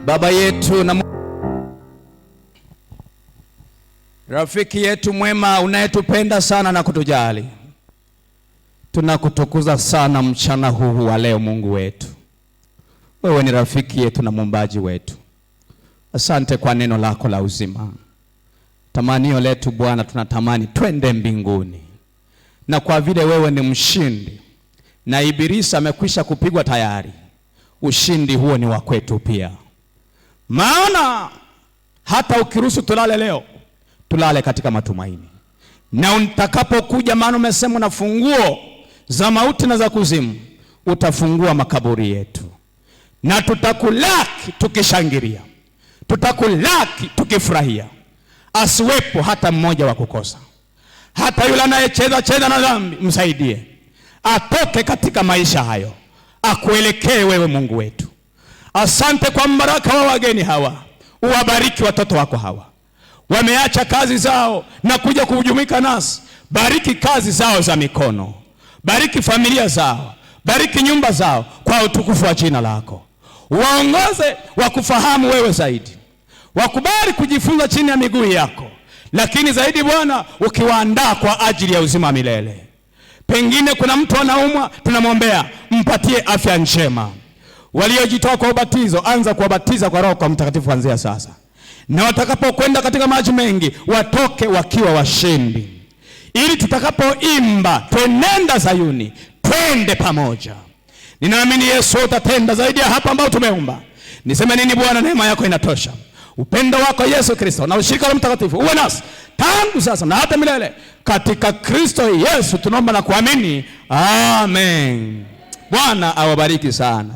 Baba yetu na rafiki yetu mwema unayetupenda sana na kutujali, tunakutukuza sana mchana huu wa leo. Mungu wetu, wewe ni rafiki yetu na muumbaji wetu. Asante kwa neno lako la uzima. Tamanio letu Bwana, tunatamani twende mbinguni, na kwa vile wewe ni mshindi na Ibilisi amekwisha kupigwa tayari, ushindi huo ni wa kwetu pia. Maana hata ukiruhusu tulale leo, tulale katika matumaini, na utakapokuja, maana umesema na funguo za mauti na za kuzimu, utafungua makaburi yetu, na tutakulaki tukishangilia, tutakulaki tukifurahia. Asiwepo hata mmoja wa kukosa. Hata yule anayecheza na dhambi, msaidie atoke katika maisha hayo, akuelekee wewe Mungu wetu. Asante kwa mbaraka wa wageni hawa, uwabariki watoto wako hawa, wameacha kazi zao na kuja kuhujumika nasi. Bariki kazi zao za mikono, bariki familia zao, bariki nyumba zao kwa utukufu wa jina lako. Waongoze wakufahamu wewe zaidi, wakubali kujifunza chini ya miguu yako, lakini zaidi Bwana ukiwaandaa kwa ajili ya uzima milele. Pengine kuna mtu anaumwa, tunamwombea mpatie afya njema. Waliojitoa kwa ubatizo, anza kuwabatiza kwa Roho Mtakatifu kuanzia sasa, na watakapokwenda katika maji mengi watoke wakiwa washindi, ili tutakapoimba twenenda Sayuni, twende pamoja. Ninaamini Yesu utatenda zaidi ya hapa ambao tumeomba. Niseme nini Bwana? Neema yako inatosha. Upendo wako Yesu Kristo na ushirika wa Mtakatifu uwe nasi tangu sasa na hata milele, katika Kristo Yesu tunaomba na kuamini, amen. Bwana awabariki sana.